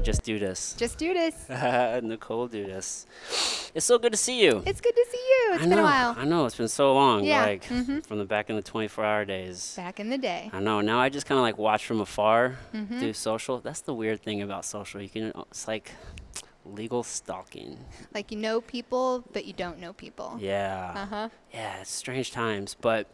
Just do this. Just do this. Nicole Dudas. It's so good to see you. It's good to see you. It's been a while. I know. It's been so long. Yeah. Like, from the back in the 24-hour days. Back in the day. I know. Now I just kind of like watch from afar through social. That's the weird thing about social. It's like legal stalking. Like you know people, but you don't know people. Yeah. Yeah, it's strange times. But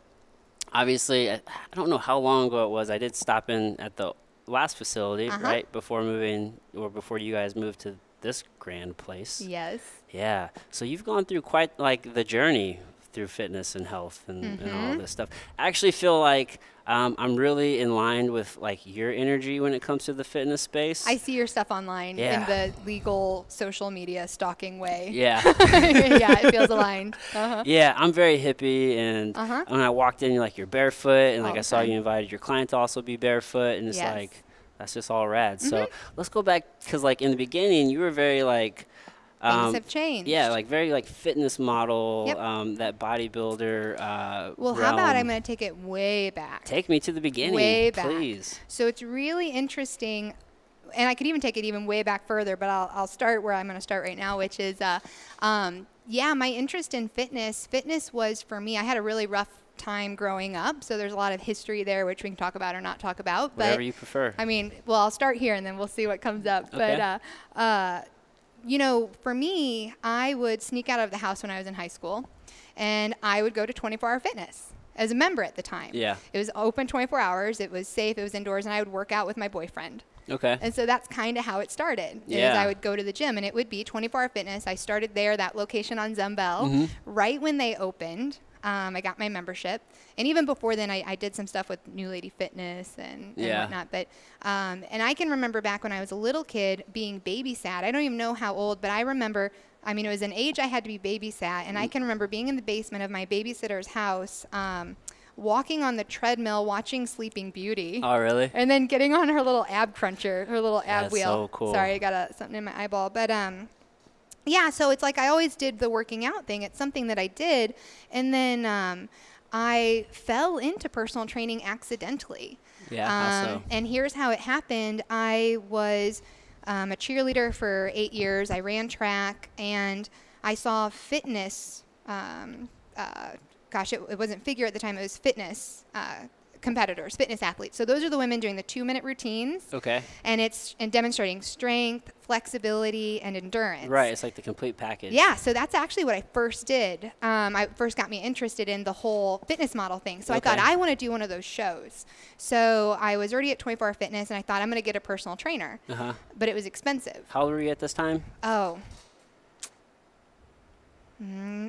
obviously, I don't know how long ago it was. I did stop in at the last facility, right, before you guys moved to this grand place. Yes. Yeah. So you've gone through quite like the journey through fitness and health and all this stuff. I actually feel like I'm really in line with like your energy when it comes to the fitness space. I see your stuff online in the legal social media stalking way. Yeah. Yeah, it feels aligned. Yeah, I'm very hippie, and when I walked in, you're barefoot, and like I saw you invited your client to also be barefoot, and it's like, that's just all rad. So let's go back, because like in the beginning, you were very like, things have changed. Yeah, like very like fitness model, that bodybuilder well, how about I'm going to take it way back. Take me to the beginning, way back. Please. So it's really interesting, and I could even take it even way back further, but I'll start where I'm going to start right now, which is, yeah, my interest in fitness. Fitness was, for me, I had a really rough time growing up, so there's a lot of history there which we can talk about or not talk about. Whatever you prefer. I mean, well, I'll start here and then we'll see what comes up. Okay. But, you know, for me, I would sneak out of the house when I was in high school, and I would go to 24-hour fitness as a member at the time. Yeah. It was open 24 hours. It was safe. It was indoors, and I would work out with my boyfriend. Okay. And so that's kind of how it started. Yeah. Is I would go to the gym, and it would be 24-hour fitness. I started there, that location on Zembel, right when they opened. I got my membership. And even before then, I did some stuff with New Lady Fitness and whatnot. But, and I can remember back when I was a little kid being babysat. I don't even know how old, but I remember, I mean, it was an age I had to be babysat. And I can remember being in the basement of my babysitter's house, walking on the treadmill, watching Sleeping Beauty. Oh, really? And then getting on her little ab cruncher, her little ab wheel. That's so cool. Sorry, I got something in my eyeball. But, yeah, so it's like I always did the working out thing. It's something that I did. And then I fell into personal training accidentally. Yeah, how so? And here's how it happened. I was a cheerleader for 8 years. I ran track, and I saw fitness. Gosh, it wasn't figure at the time. It was fitness competitors, fitness athletes. So those are the women doing the 2-minute routines. Okay. And it's demonstrating strength, flexibility, and endurance. Right. It's like the complete package. Yeah. So that's actually what I first did. I first got me interested in the whole fitness model thing. So I thought I want to do one of those shows. So I was already at 24-hour fitness, and I thought I'm going to get a personal trainer. But it was expensive. How old were you at this time? Oh.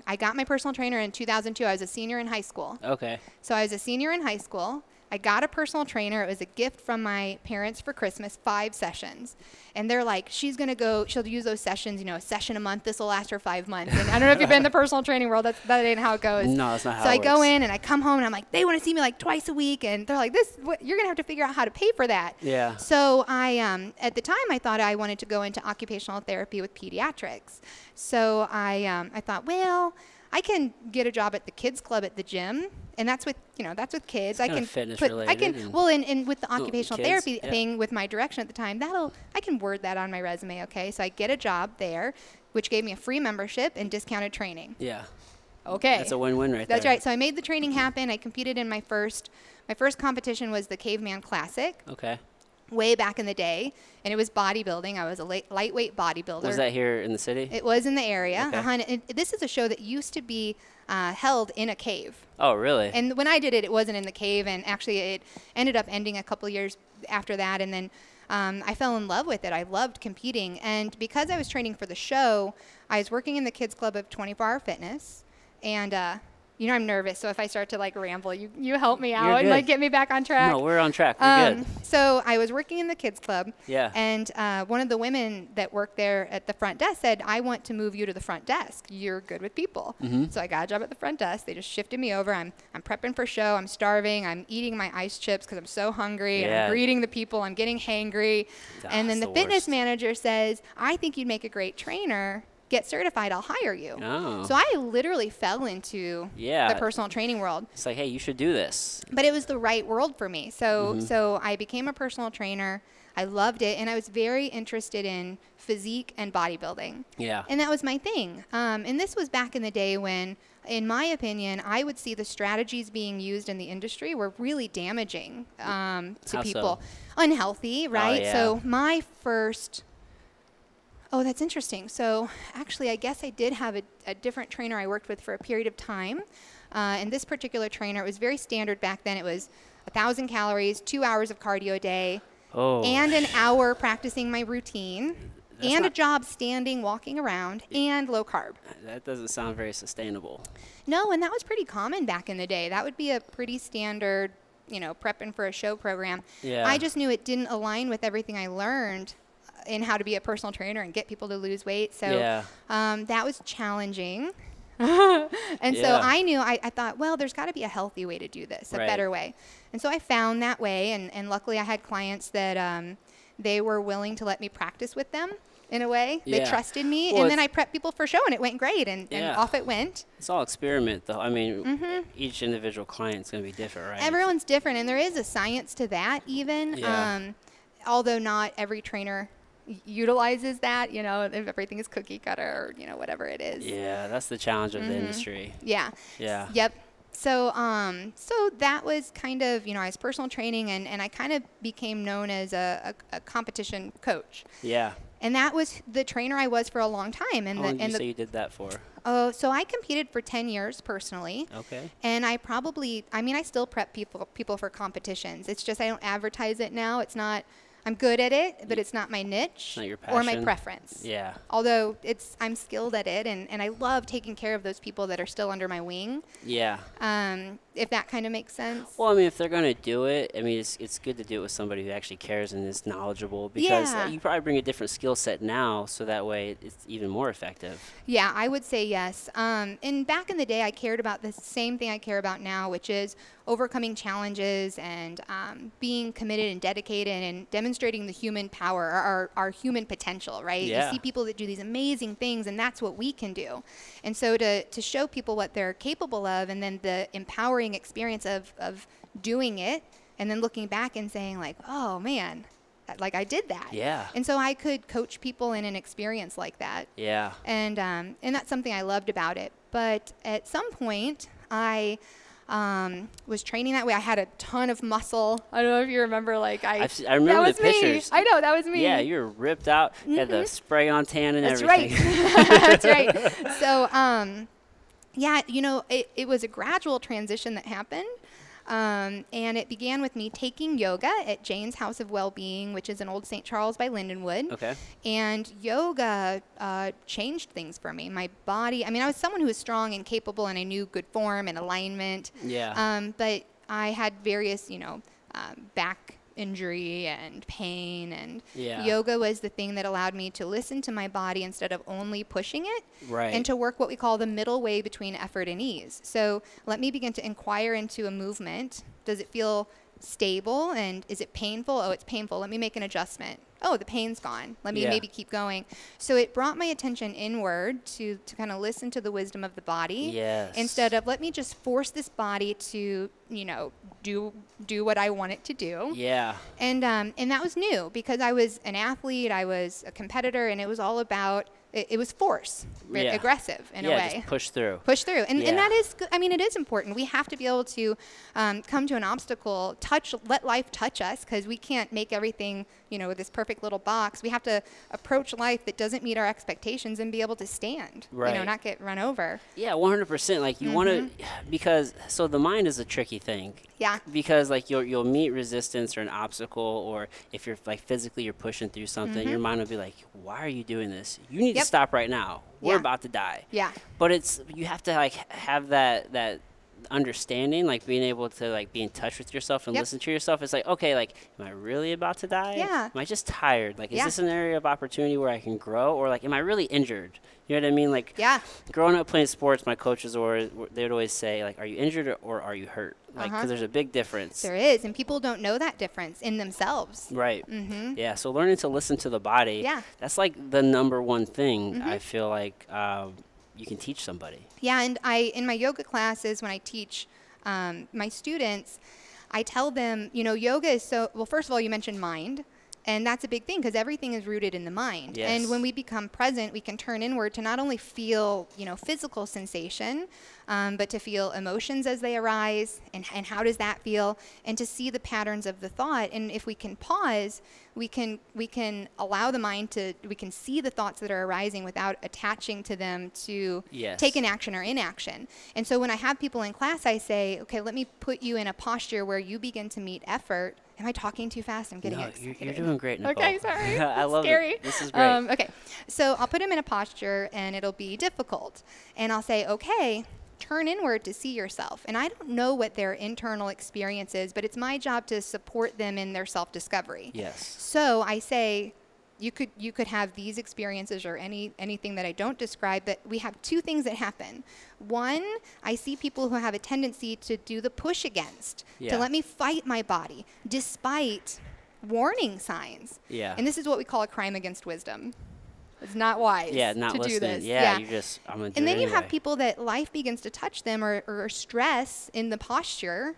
I got my personal trainer in 2002. I was a senior in high school. Okay. So I was a senior in high school. I got a personal trainer. It was a gift from my parents for Christmas, 5 sessions. And they're like, she's going to go, she'll use those sessions, you know, a session a month. This will last her 5 months. And I don't know if you've been in the personal training world. That ain't how it goes. No, that's not how it works. So I go in and I come home and I'm like, they want to see me like twice a week. And they're like, you're going to have to figure out how to pay for that. Yeah. So I, at the time, I thought I wanted to go into occupational therapy with pediatrics. So I thought, well, I can get a job at the kids club at the gym, and that's with kids. I can fitness put, related. I can, well, and with the occupational kids, therapy thing with my direction at the time, I can word that on my resume. Okay, so I get a job there, which gave me a free membership and discounted training. Yeah. Okay. That's a win-win right there. That's right. So I made the training happen. I competed in my first competition was the Caveman Classic. Okay. Way back in the day, and it was bodybuilding. I was a lightweight bodybuilder. Was that here in the city? It was in the area. Okay. This is a show that used to be held in a cave. Oh, really? And when I did it, it wasn't in the cave, and actually it ended up ending a couple years after that, and then I fell in love with it. I loved competing, and because I was training for the show, I was working in the kids club of 24-hour fitness, and you know, I'm nervous, so if I start to like ramble, you help me out and like get me back on track. No, we're on track. We're good. So I was working in the kids club. Yeah. And one of the women that worked there at the front desk said, I want to move you to the front desk. You're good with people. So I got a job at the front desk. They just shifted me over. I'm prepping for show. I'm starving. I'm eating my ice chips because I'm so hungry. And I'm greeting the people. I'm getting hangry. And then the fitness manager says, I think you'd make a great trainer. get certified, I'll hire you. Oh. So I literally fell into the personal training world. It's like, hey, you should do this. But it was the right world for me. So I became a personal trainer. I loved it, and I was very interested in physique and bodybuilding. Yeah. And that was my thing. And this was back in the day when, in my opinion, I would see the strategies being used in the industry were really damaging to people. So? Unhealthy, right? Oh, yeah. So my first... Oh, that's interesting. So actually, I guess I did have a different trainer I worked with for a period of time. And this particular trainer, it was very standard back then. It was 1,000 calories, 2 hours of cardio a day, and an hour practicing my routine, and a job standing, walking around, and low carb. That doesn't sound very sustainable. No, and that was pretty common back in the day. That would be a pretty standard, prepping for a show program. Yeah. I just knew it didn't align with everything I learned in how to be a personal trainer and get people to lose weight. So that was challenging. And so I knew, I thought, well, there's got to be a healthy way to do this, a better way. And so I found that way. And luckily I had clients that they were willing to let me practice with them in a way. They trusted me. Well, and then I prepped people for show, and it went great. And off it went. It's all experiment, though. I mean, each individual client's going to be different, right? Everyone's different. And there is a science to that even. Yeah. Although not every trainer utilizes that, if everything is cookie cutter or, whatever it is. Yeah, that's the challenge of the industry. Yeah. Yeah. Yep. So so that was kind of, I was personal training, and I kind of became known as a competition coach. Yeah. And that was the trainer I was for a long time. And How long did you say you did that for? Oh, so I competed for 10 years personally. Okay. And I still prep people for competitions. It's just I don't advertise it now. It's not... I'm good at it, but it's not my niche not your passion. Or my preference. Yeah. Although I'm skilled at it, and I love taking care of those people that are still under my wing. Yeah. If that kind of makes sense. Well, I mean, if they're going to do it, I mean, it's good to do it with somebody who actually cares and is knowledgeable, because you probably bring a different skill set now, so that way it's even more effective. Yeah, I would say yes. And back in the day, I cared about the same thing I care about now, which is overcoming challenges and being committed and dedicated and demonstrating the human power, our human potential, right? Yeah. You see people that do these amazing things, and that's what we can do. And so to show people what they're capable of, and then the empowering experience of doing it, and then looking back and saying like, oh man, like I did that. Yeah. And so I could coach people in an experience like that. Yeah. And that's something I loved about it. But at some point, I was training that way. I had a ton of muscle. I don't know if you remember, like I remember the pictures. I know, that was me. Yeah, you were ripped out, had the spray on tan and That's everything. Right. That's right. So, yeah, it was a gradual transition that happened. And it began with me taking yoga at Jane's House of Wellbeing, which is in Old St. Charles by Lindenwood. Okay. And yoga changed things for me. My body, I was someone who was strong and capable, and I knew good form and alignment. Yeah. But I had various, back injury and pain, and yoga was the thing that allowed me to listen to my body instead of only pushing it, and to work what we call the middle way between effort and ease. So let me begin to inquire into a movement. Does it feel stable, and is it painful? Oh, it's painful. Let me make an adjustment. Oh, the pain's gone. Let me maybe keep going. So it brought my attention inward to kind of listen to the wisdom of the body. Yes. Instead of let me just force this body to, do what I want it to do. Yeah. And that was new, because I was an athlete, I was a competitor, and it was all about, it was force, aggressive in a way. Yeah, just push through. Push through. And that is, it is important. We have to be able to come to an obstacle, let life touch us, because we can't make everything, with this perfect little box. We have to approach life that doesn't meet our expectations and be able to stand, not get run over. Yeah, 100%. Like you want to, because the mind is a tricky thing. Yeah. Because like you'll meet resistance or an obstacle, or if you're like physically you're pushing through something, your mind will be like, why are you doing this? You need to stop right now. We're about to die. Yeah. But you have to like have that understanding, like being able to like be in touch with yourself and listen to yourself. It's like, okay, like, am I really about to die? Yeah. Am I just tired? Like, is this an area of opportunity where I can grow, or like, am I really injured? You know what I mean? Like, growing up playing sports, my coaches they would always say, like, are you injured or are you hurt? Like, because there's a big difference. There is, and people don't know that difference in themselves. Right. Yeah. So learning to listen to the body. That's like the number one thing I feel like you can teach somebody. Yeah, and in my yoga classes, when I teach my students, I tell them, you know, yoga is well, first of all, you mentioned mind. And that's a big thing because everything is rooted in the mind. Yes. And when we become present, we can turn inward to not only feel, you know, physical sensation, but to feel emotions as they arise and how does that feel, and to see the patterns of the thought. And if we can pause, we can allow the mind we can see the thoughts that are arising without attaching to them to take an action or inaction. And so when I have people in class, I say, okay, let me put you in a posture where you begin to meet effort. Am I talking too fast? I'm getting excited. You're doing great, Nicole. Okay, sorry. I love it. This is great. Okay, so I'll put him in a posture, and it'll be difficult. And I'll say, okay, turn inward to see yourself. And I don't know what their internal experience is, but it's my job to support them in their self-discovery. Yes. So I say, you could have these experiences or anything that I don't describe, but we have two things that happen. One, I see people who have a tendency to do the push against, to let me fight my body despite warning signs. Yeah. And this is what we call a crime against wisdom. It's not wise to do this. Yeah, I'm gonna do it. And then you have people that life begins to touch them, or stress in the posture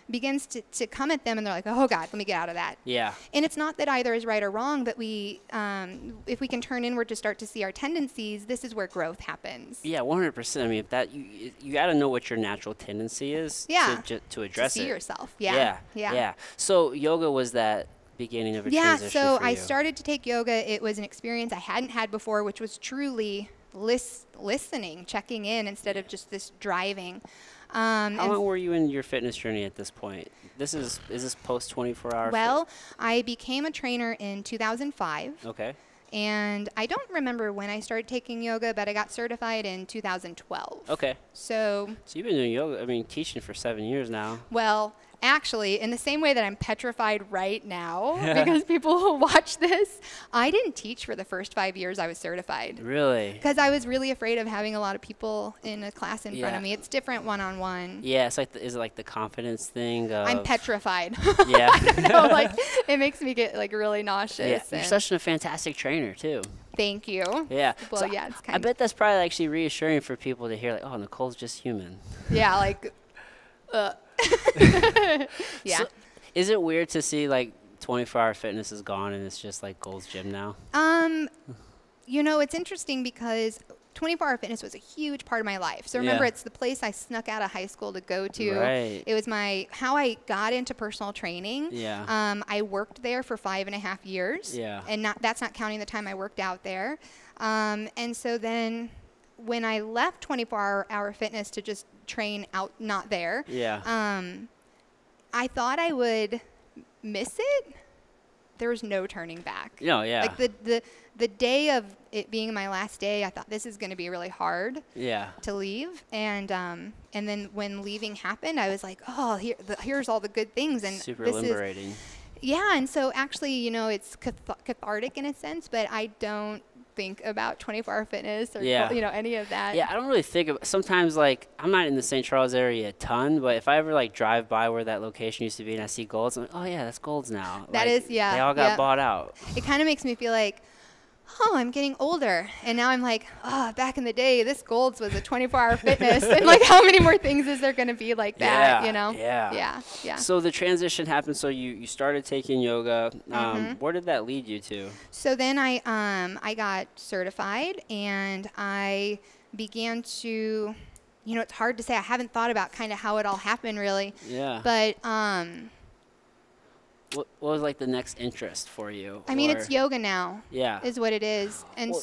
begins to come at them, and they're like, oh God, let me get out of that. Yeah. And it's not that either is right or wrong, but if we can turn inward to start to see our tendencies, this is where growth happens. Yeah, 100%. I mean, if that you got to know what your natural tendency is to address it. To see yourself. Yeah. So yoga was that beginning of a transition for you? Yeah, so I started to take yoga. It was an experience I hadn't had before, which was truly listening, checking in instead of just this driving. How long were you in your fitness journey at this point? Is this post 24-hour? Well, I became a trainer in 2005. Okay. And I don't remember when I started taking yoga, but I got certified in 2012. Okay. So you've been doing yoga, teaching for 7 years now. Well, actually, in the same way that I'm petrified right now, because people will watch this, I didn't teach for the first 5 years I was certified. Really? Because I was really afraid of having a lot of people in a class in front of me. It's different one-on-one. Yeah, it's like is it like the confidence thing? I'm petrified. Yeah. I don't know, it makes me get really nauseous. Yeah. You're such a fantastic trainer too. Thank you. Yeah. Well, so it's kind of. I bet that's probably actually reassuring for people to hear, oh, Nicole's just human. Yeah, yeah. So, is it weird to see 24-hour fitness is gone and it's just like Gold's Gym now? It's interesting because 24-hour fitness was a huge part of my life. So remember, it's the place I snuck out of high school to go to. Right. It was how I got into personal training. Yeah. I worked there for 5.5 years. Yeah. And that's not counting the time I worked out there. And so then when I left 24-hour fitness to just train out, not there. Yeah. I thought I would miss it. There was no turning back. No, yeah. The day of it being my last day, I thought this is going to be really hard. Yeah. To leave, and then when leaving happened, I was like, oh, here's all the good things, and super liberating. Yeah, and so actually, it's cathartic in a sense, but I don't think about 24-hour fitness or any of that. Yeah, I don't really think of sometimes I'm not in the St. Charles area a ton, but if I ever drive by where that location used to be and I see Gold's, I'm like, oh yeah, that's Gold's now. That is, yeah. They all got bought out. It kind of makes me feel like, oh, I'm getting older. And now I'm like, oh, back in the day, this Gold's was a 24-hour fitness. And how many more things is there going to be like that, Yeah. Yeah. So the transition happened. So you started taking yoga. Where did that lead you to? So then I got certified and I began to, it's hard to say. I haven't thought about kind of how it all happened really. Yeah. But, what was the next interest for you? It's yoga now. Yeah, is what it is, and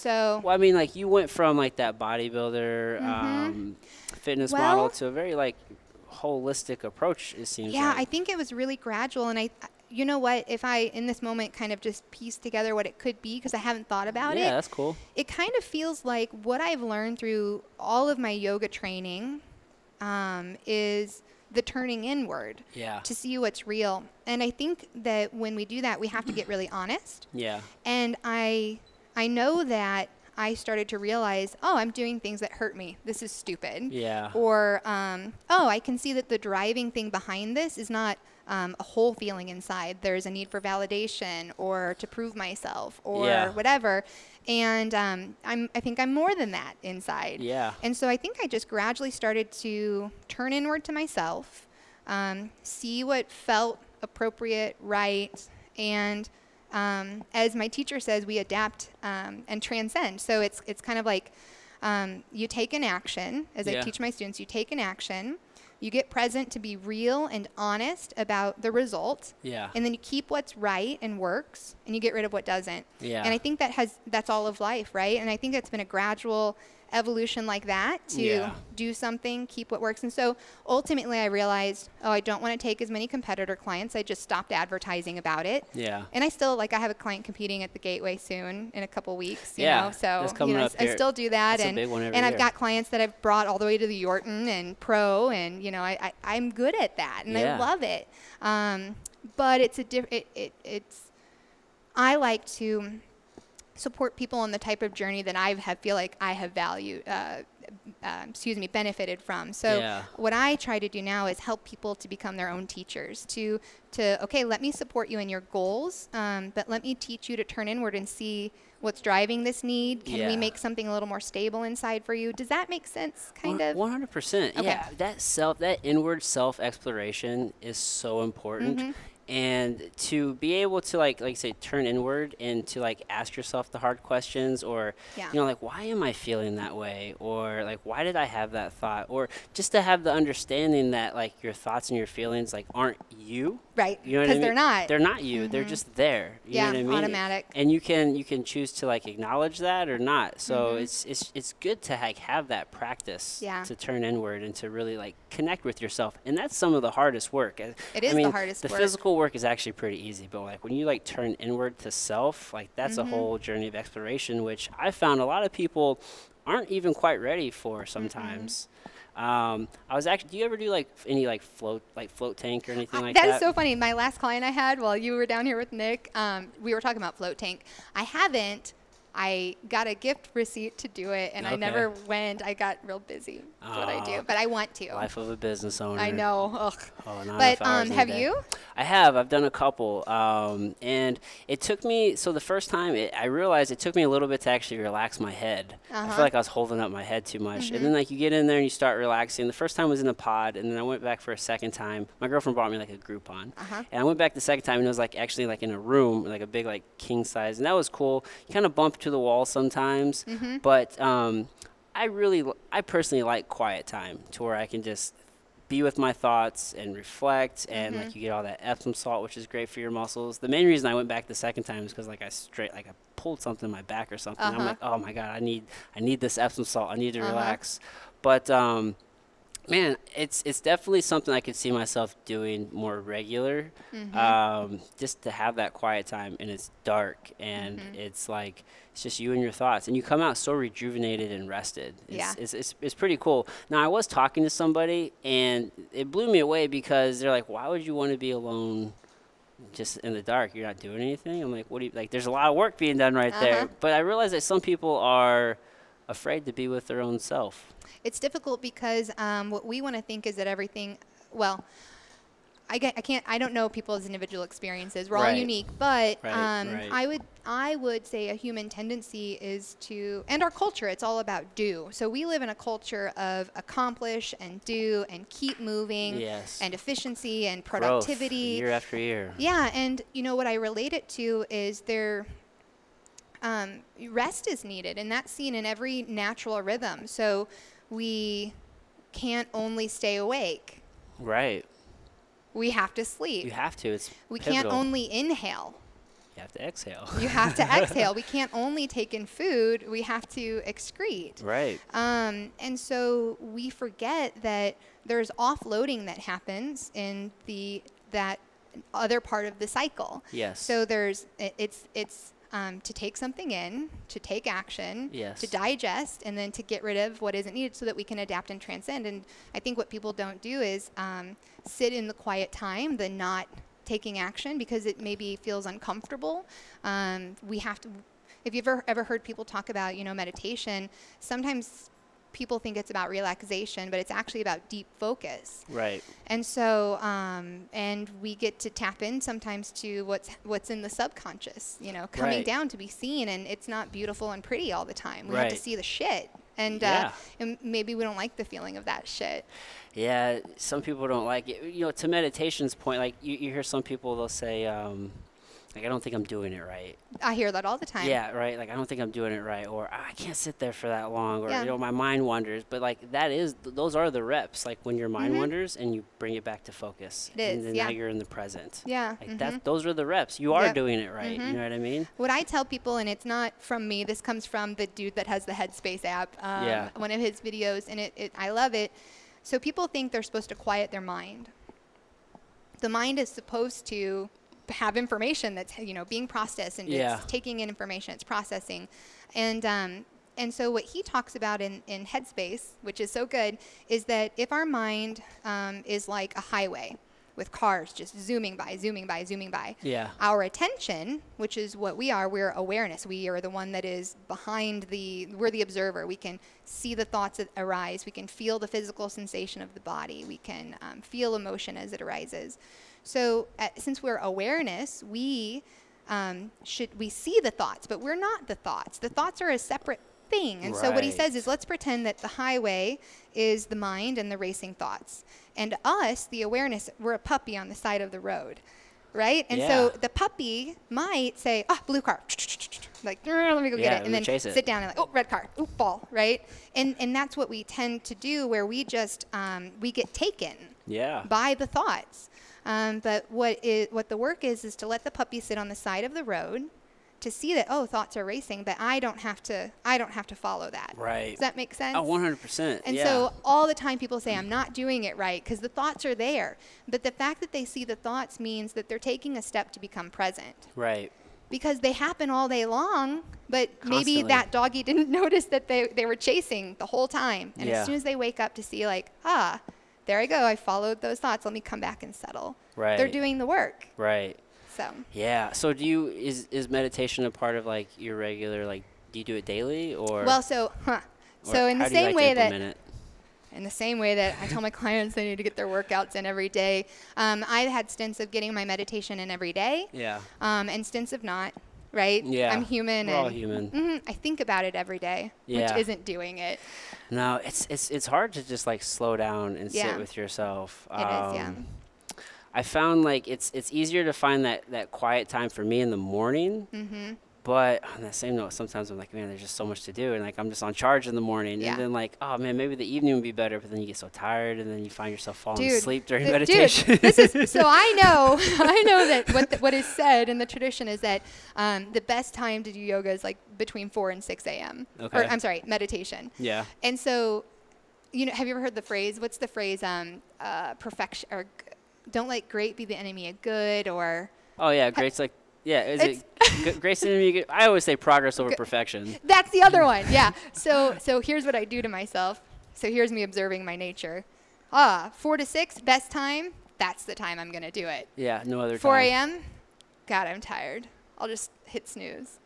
you went from that bodybuilder fitness model to a very holistic approach. It seems. Yeah, I think it was really gradual, and you know what? If I in this moment kind of just piece together what it could be, because I haven't thought about it. Yeah, that's cool. It kind of feels like what I've learned through all of my yoga training. is the turning inward to see what's real. And I think that when we do that, we have to get really honest. Yeah. And I know that I started to realize, oh, I'm doing things that hurt me. This is stupid. Yeah. Or, oh, I can see that the driving thing behind this is not a whole feeling inside. There's a need for validation or to prove myself or whatever. And I think I'm more than that inside. Yeah. And so I think I just gradually started to turn inward to myself, see what felt appropriate, right, and as my teacher says, we adapt and transcend. So it's kind of like you take an action. As I teach my students, you take an action. You get present to be real and honest about the result. Yeah. And then you keep what's right and works, and you get rid of what doesn't. Yeah. And I think that's all of life, right? And I think it's been a gradual evolution like that to do something, keep what works. And so ultimately I realized, oh, I don't want to take as many competitor clients. I just stopped advertising about it. Yeah. And I still, I have a client competing at the Gateway soon in a couple weeks, you know, so I still do that. That's and a big one every and year. I've got clients that I've brought all the way to the Yorton and Pro, and I'm good at that, and I love it. But it's I like to support people on the type of journey that I feel like I have benefited from. So what I try to do now is help people to become their own teachers, to okay, let me support you in your goals, but let me teach you to turn inward and see what's driving this need. Can we make something a little more stable inside for you? Does that make sense, kind of? 100%. Okay. Yeah, that inward self-exploration is so important. Mm-hmm. And to be able to like you say, turn inward and to like ask yourself the hard questions, or like, why am I feeling that way, or like, why did I have that thought, or just to have the understanding that like your thoughts and your feelings like aren't you. Right. You know what I mean? Because they're not. They're not you. Mm-hmm. They're just there. You know what I mean? Automatic. And you can choose to like acknowledge that or not. So it's good to like have that practice to turn inward and to really like connect with yourself. And that's some of the hardest work. It is the hardest work. The physical work is actually pretty easy, but like when you like turn inward to self, like that's a whole journey of exploration, which I found a lot of people aren't even quite ready for sometimes. I was actually, do you ever do like any like float tank or anything like that? That is so funny. My last client I had while you were down here with Nick, we were talking about float tank. I haven't. I got a gift receipt to do it, and I never went. I got real busy. That's what I do, but I want to. Life of a business owner. I know. Ugh. But have you? I have. I've done a couple, and it took me. So the first time, I realized it took me a little bit to actually relax my head. I feel like I was holding up my head too much, and then like you get in there and you start relaxing. The first time was in a pod, and then I went back for a second time. My girlfriend brought me like a Groupon, and I went back the second time, and it was like actually like in a room, like a big like king size, and that was cool. You kind of bump to the wall sometimes, but I personally like quiet time to where I can just be with my thoughts and reflect, and like you get all that Epsom salt, which is great for your muscles. The main reason I went back the second time is because like I pulled something in my back or something. I'm like, oh my god, I need this Epsom salt. I need to relax. But man, it's definitely something I could see myself doing more regular, just to have that quiet time, and it's dark, and it's like it's just you and your thoughts, and you come out so rejuvenated and rested. It's pretty cool. Now, I was talking to somebody, and it blew me away because they're like, why would you want to be alone just in the dark? You're not doing anything? I'm like, what do you, like, there's a lot of work being done right there. But I realize that some people are afraid to be with their own self. It's difficult because what we want to think is that everything, well, I don't know people's individual experiences. We're all unique, but I would say a human tendency is to, and our culture, it's all about do. So we live in a culture of accomplish and do and keep moving and efficiency and productivity. Growth, year after year. Yeah, and you know what I relate it to is rest is needed, and that's seen in every natural rhythm. So we can't only stay awake. Right. We have to sleep. You have to. It's we pivotal. Can't only inhale. You have to exhale. You have to exhale. We can't only take in food. We have to excrete. Right. And so we forget that there's offloading that happens in that other part of the cycle. Yes. So it's to take something in, to take action, yes. to digest, and then to get rid of what isn't needed so that we can adapt and transcend. And I think what people don't do is sit in the quiet time, the not taking action, because it maybe feels uncomfortable. We have to, if you've ever heard people talk about, meditation, sometimes people think it's about relaxation, but it's actually about deep focus. Right. And so, and we get to tap in sometimes to what's in the subconscious, coming right. down to be seen, and it's not beautiful and pretty all the time. We right. have to see the shit, and maybe we don't like the feeling of that shit. Yeah, some people don't like it. To meditation's point, like you hear some people, they'll say, like, I don't think I'm doing it right. I hear that all the time. Yeah, right. Like, I don't think I'm doing it right, or I can't sit there for that long, or yeah. My mind wanders. But like those are the reps. Like when your mind wanders and you bring it back to focus, it is, and then now you're in the present. Yeah, like those are the reps. You are doing it right. You know what I mean? What I tell people, and it's not from me. This comes from the dude that has the Headspace app. One of his videos, and I love it. So people think they're supposed to quiet their mind. The mind is supposed to have information that's being processed, and it's taking in information, it's processing, and so what he talks about in Headspace, which is so good, is that if our mind is like a highway with cars just zooming by, our attention, which is what we're awareness. We are the one that is behind we're the observer. We can see the thoughts that arise. We can feel the physical sensation of the body. We can feel emotion as it arises. So since we're awareness, we see the thoughts, but we're not the thoughts. The thoughts are a separate thing. And so what he says is, let's pretend that the highway is the mind and the racing thoughts. And us, the awareness, we're a puppy on the side of the road, right? And so the puppy might say, blue car. Like, let me go get it. And then sit down and like, red car. Ball, right? And that's what we tend to do, where we just, we get taken by the thoughts. But what the work is to let the puppy sit on the side of the road, to see that thoughts are racing, but I don't have to follow that. Right. Does that make sense? 100%. And so all the time people say I'm not doing it right because the thoughts are there, but the fact that they see the thoughts means that they're taking a step to become present. Right. Because they happen all day long, but Constantly. maybe that doggy didn't notice that they were chasing the whole time. And as soon as they wake up to see like, there I go, I followed those thoughts, let me come back and settle. Right. They're doing the work. Right. So. Yeah. So is meditation a part of like your regular, like, do you do it daily or? Well, so in the same way that I tell my clients they need to get their workouts in every day, I've had stints of getting my meditation in every day. Yeah. And stints of not. Right? Yeah. I'm human. We're all human. I think about it every day, which isn't doing it. No, it's hard to just like slow down and sit with yourself. It is, yeah. I found like it's easier to find that quiet time for me in the morning. Mm-hmm. But on that same note, sometimes I'm like, man, there's just so much to do, and like I'm just on charge in the morning, and then like, oh man, maybe the evening would be better, but then you get so tired, and then you find yourself falling asleep during meditation. This is so I know that what is said in the tradition is that the best time to do yoga is like between 4 and 6 a.m. Okay. Or I'm sorry, meditation. Yeah. And so, have you ever heard the phrase? What's the phrase? Perfection, or don't let great be the enemy of good, or. Oh yeah, great's like. Yeah, is it grace and enemy? I always say progress over perfection. That's the other one, yeah. So here's what I do to myself. So here's me observing my nature. 4 to 6, best time. That's the time I'm going to do it. Yeah, no other time. 4 a.m., God, I'm tired. I'll just hit snooze.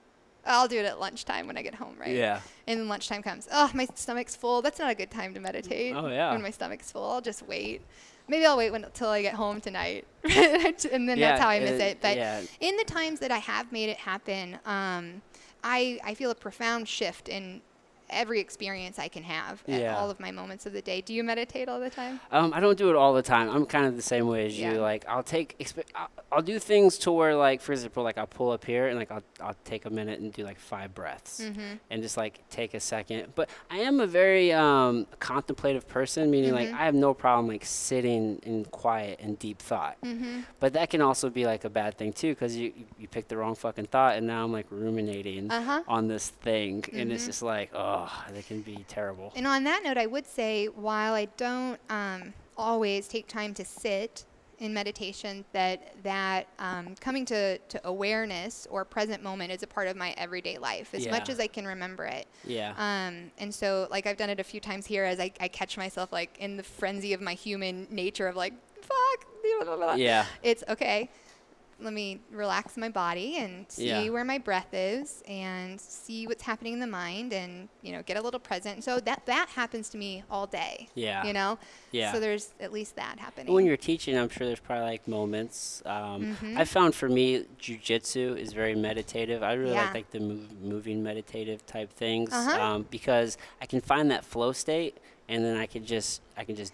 I'll do it at lunchtime when I get home, right? Yeah. And then lunchtime comes. My stomach's full. That's not a good time to meditate. Oh, yeah. When my stomach's full, I'll just wait. Maybe I'll wait until I get home tonight, and then that's how I miss it. But in the times that I have made it happen, I feel a profound shift in every experience I can have at all of my moments of the day. Do you meditate all the time? I don't do it all the time. I'm kind of the same way as you. Like I'll do things to where, like, for example, like I'll pull up here and like I'll take a minute and do like 5 breaths and just like take a second. But I am a very contemplative person, meaning like I have no problem like sitting in quiet and deep thought. But that can also be like a bad thing too, because you pick the wrong fucking thought, and now I'm like ruminating on this thing, and it's just like, that can be terrible. And on that note, I would say, while I don't always take time to sit in meditation that coming to awareness or present moment is a part of my everyday life as much as I can remember it. And so like I've done it a few times here as I catch myself like in the frenzy of my human nature of like, fuck. It's okay. Let me relax my body and see where my breath is and see what's happening in the mind and, you know, get a little present. So that happens to me all day, you know? So there's at least that happening. When you're teaching, I'm sure there's probably like moments. I found for me, jiu-jitsu is very meditative. I really like the moving meditative type things because I can find that flow state and then I can just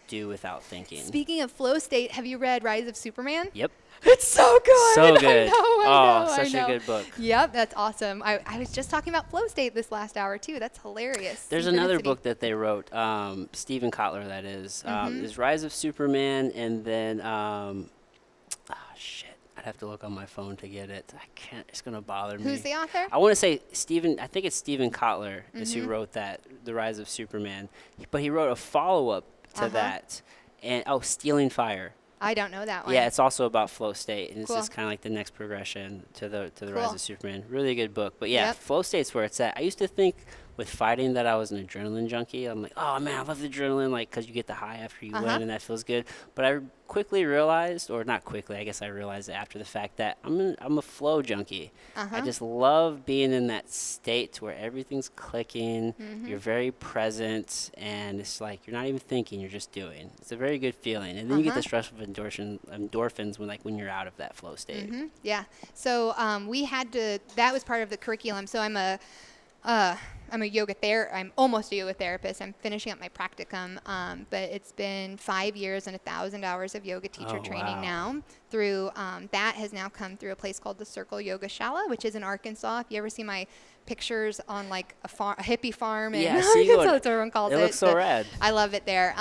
do without thinking. Speaking of flow state, have you read Rise of Superman? Yep. It's so good. So good. I know, such a good book. Yep, that's awesome. I was just talking about flow state this last hour too. That's hilarious. There's another book that they wrote, Stephen Kotler, that is. Is Rise of Superman, and then shit, I'd have to look on my phone to get it. I can't. It's gonna bother me. Who's the author? I want to say Stephen. I think it's Stephen Kotler is who wrote that, The Rise of Superman. But he wrote a follow-up to that, and Stealing Fire. I don't know that one. Yeah, it's also about flow state, and it's just kind of like the next progression to the Rise of Superman. Really good book. But yeah, flow state's where it's at. I used to think with fighting that I was an adrenaline junkie. I'm like, oh man, I love the adrenaline, like, because you get the high after you win, and that feels good. But I quickly realized, or not quickly, I guess I realized it after the fact, that I'm a flow junkie. I just love being in that state where everything's clicking, you're very present, and it's like you're not even thinking, you're just doing. It's a very good feeling, and then you get the stress of endorphins when you're out of that flow state. Yeah. So we had to. That was part of the curriculum. So I'm almost a yoga therapist. I'm finishing up my practicum, but it's been 5 years and 1,000 hours of yoga teacher training now. Through that has now come through a place called the Circle Yoga Shala, which is in Arkansas. If you ever see my pictures on like a hippie farm in Arkansas, that's what everyone calls it. It looks so rad. I love it there.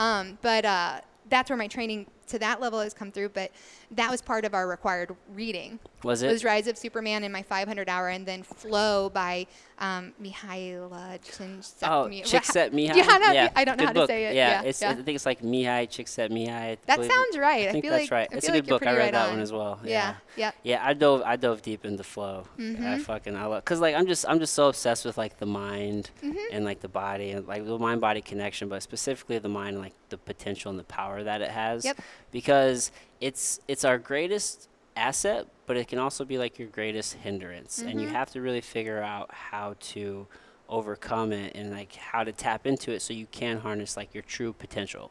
But that's where my training to that level has come through, but that was part of our required reading. Was it? It was Rise of Superman in my 500-hour, and then Flow by Mihaila Csikszentmihalyi. Yeah, I don't know how to say it. Yeah, I think it's like Mihai Csikszentmihalyi. That sounds right. I think that's right. It's a good book. I read that one as well. Yeah. I dove deep into Flow. I love, cause like I'm just so obsessed with like the mind and like the body and like the mind-body connection, but specifically the mind and like the potential and the power that it has. Because it's our greatest asset, but it can also be like your greatest hindrance, and you have to really figure out how to overcome it and like how to tap into it so you can harness like your true potential.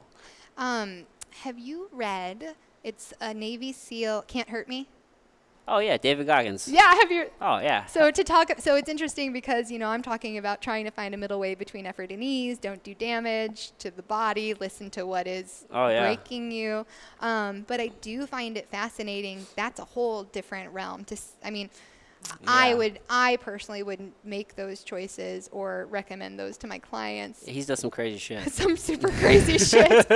Have you read? It's a Navy SEAL. Can't Hurt Me. Oh yeah, David Goggins. Yeah, have you? Oh yeah. So it's interesting because, you know, I'm talking about trying to find a middle way between effort and ease. Don't do damage to the body. Listen to what is breaking you. But I do find it fascinating. That's a whole different realm. I personally wouldn't make those choices or recommend those to my clients. He's done some crazy shit. Some super crazy shit,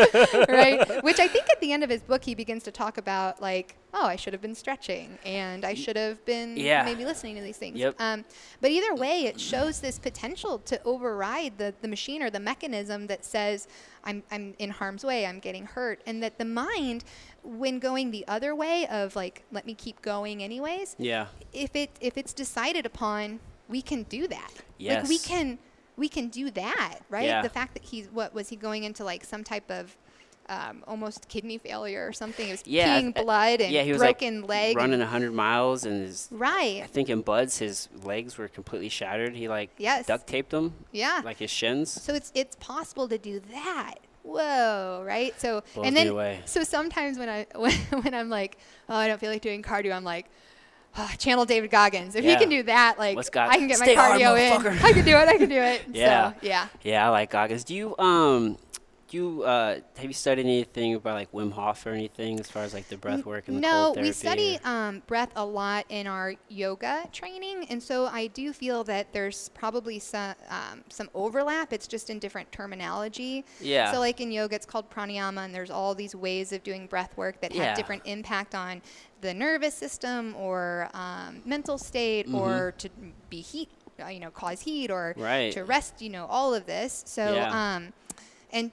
right? Which I think at the end of his book, he begins to talk about like, oh, I should have been stretching and I should have been maybe listening to these things. But either way, it shows this potential to override the machine or the mechanism that says, I'm in harm's way, I'm getting hurt. And that the mind, when going the other way of like, let me keep going anyways, if it's decided upon, we can do that. Yes. Like we can do that, right? The fact that was he going into like some type of almost kidney failure or something. It was peeing blood and he was broken like leg. Running 100 miles and I think in Bud's, his legs were completely shattered. He like duct taped them. Like his shins. So it's possible to do that. Whoa, right? So blows me away. So sometimes when I'm like, oh, I don't feel like doing cardio, I'm like, channel David Goggins. If he can do that, like I can get my cardio in. I can do it. Yeah. So, I like Goggins. Do you have you studied anything about like Wim Hof or anything as far as like the breath work and the cold therapy? No, we study breath a lot in our yoga training, and so I do feel that there's probably some overlap. It's just in different terminology. So like in yoga, it's called pranayama, and there's all these ways of doing breath work that have different impact on the nervous system or mental state or to be heat, cause heat or to rest, all of this. So and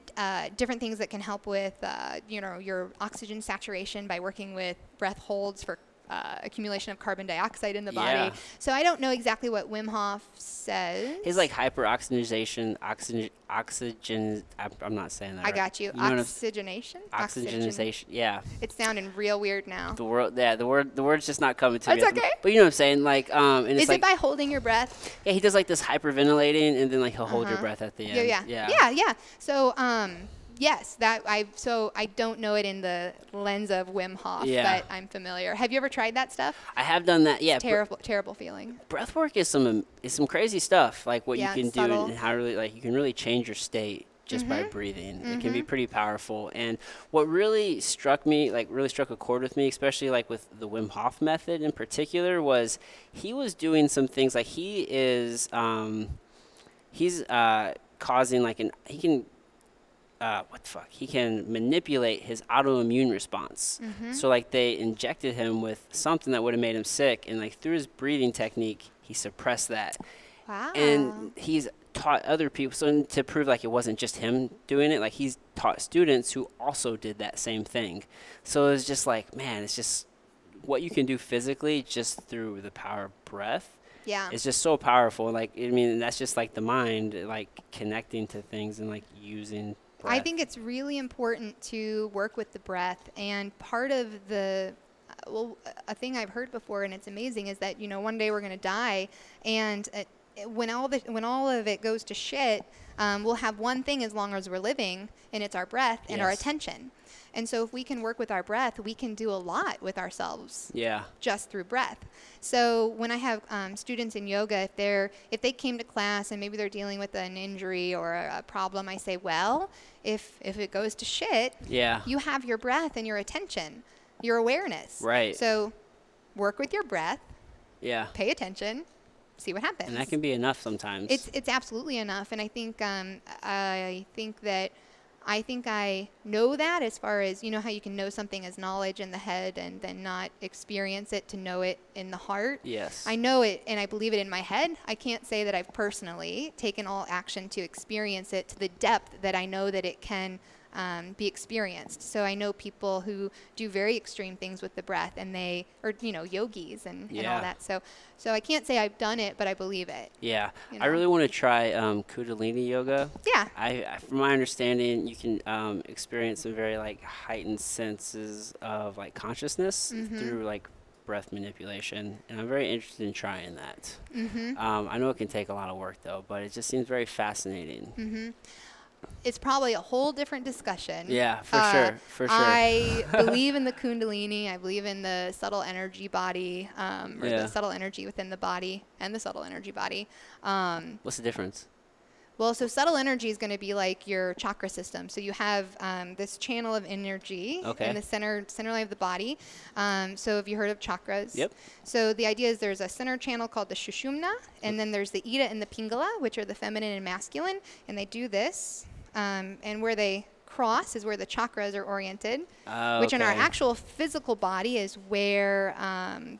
different things that can help with, your oxygen saturation by working with breath holds for accumulation of carbon dioxide in the body. So I don't know exactly what Wim Hof says. His like hyperoxygenation, oxygen. I'm not saying that. I right. got you. Oxygenation. Oxygenation. Yeah. It's sounding real weird now. The word's just not coming to me. That's okay. But you know what I'm saying, like, and it's Is it by holding your breath? Yeah, he does like this hyperventilating, and then like he'll hold your breath at the end. Yeah. So yes, I don't know it in the lens of Wim Hof, but I'm familiar. Have you ever tried that stuff? I have done that. Yeah. It's terrible feeling. Breath work is some crazy stuff. Like what you can do subtle. and how really like you can really change your state just by breathing. It can be pretty powerful. And what really struck me, like really struck a chord with me, especially like with the Wim Hof method in particular, was he was doing some things like he's causing like he can manipulate his autoimmune response. So like they injected him with something that would have made him sick, and like through his breathing technique, he suppressed that. Wow. And he's taught other people, so to prove like it wasn't just him doing it, like he's taught students who also did that same thing. So it's just like, man, it's just what you can do physically just through the power of breath. Yeah. It's just so powerful. Like, I mean, that's just like the mind, like connecting to things and like using breath. I think it's really important to work with the breath, and part of the a thing I've heard before, and it's amazing, is that one day we're going to die, and when all of it goes to shit, we'll have one thing as long as we're living, and it's our breath and our attention. And so if we can work with our breath, we can do a lot with ourselves. Yeah. Just through breath. So when I have students in yoga, if they came to class and maybe they're dealing with an injury or a problem, I say, well, if it goes to shit, you have your breath and your attention, your awareness. Right. So work with your breath. Yeah. Pay attention. See what happens. And that can be enough sometimes. It's absolutely enough. And I think I know that, as far as, how you can know something as knowledge in the head and then not experience it to know it in the heart. Yes. I know it and I believe it in my head. I can't say that I've personally taken all action to experience it to the depth that I know that it can be experienced. So I know people who do very extreme things with the breath, and they are, yogis and all that. So I can't say I've done it, but I believe it. Yeah. I really want to try Kundalini yoga. Yeah. I from my understanding, you can experience some very like heightened senses of like consciousness through like breath manipulation, and I'm very interested in trying that. I know it can take a lot of work though, but it just seems very fascinating. It's probably a whole different discussion. Yeah, for sure. I believe in the Kundalini. I believe in the subtle energy body, the subtle energy within the body and the subtle energy body. What's the difference? Well, so subtle energy is going to be like your chakra system. So you have this channel of energy in the center line of the body. So have you heard of chakras? Yep. So the idea is there's a center channel called the Sushumna, and then there's the Ida and the Pingala, which are the feminine and masculine, and they do this. And where they cross is where the chakras are oriented, which in our actual physical body is where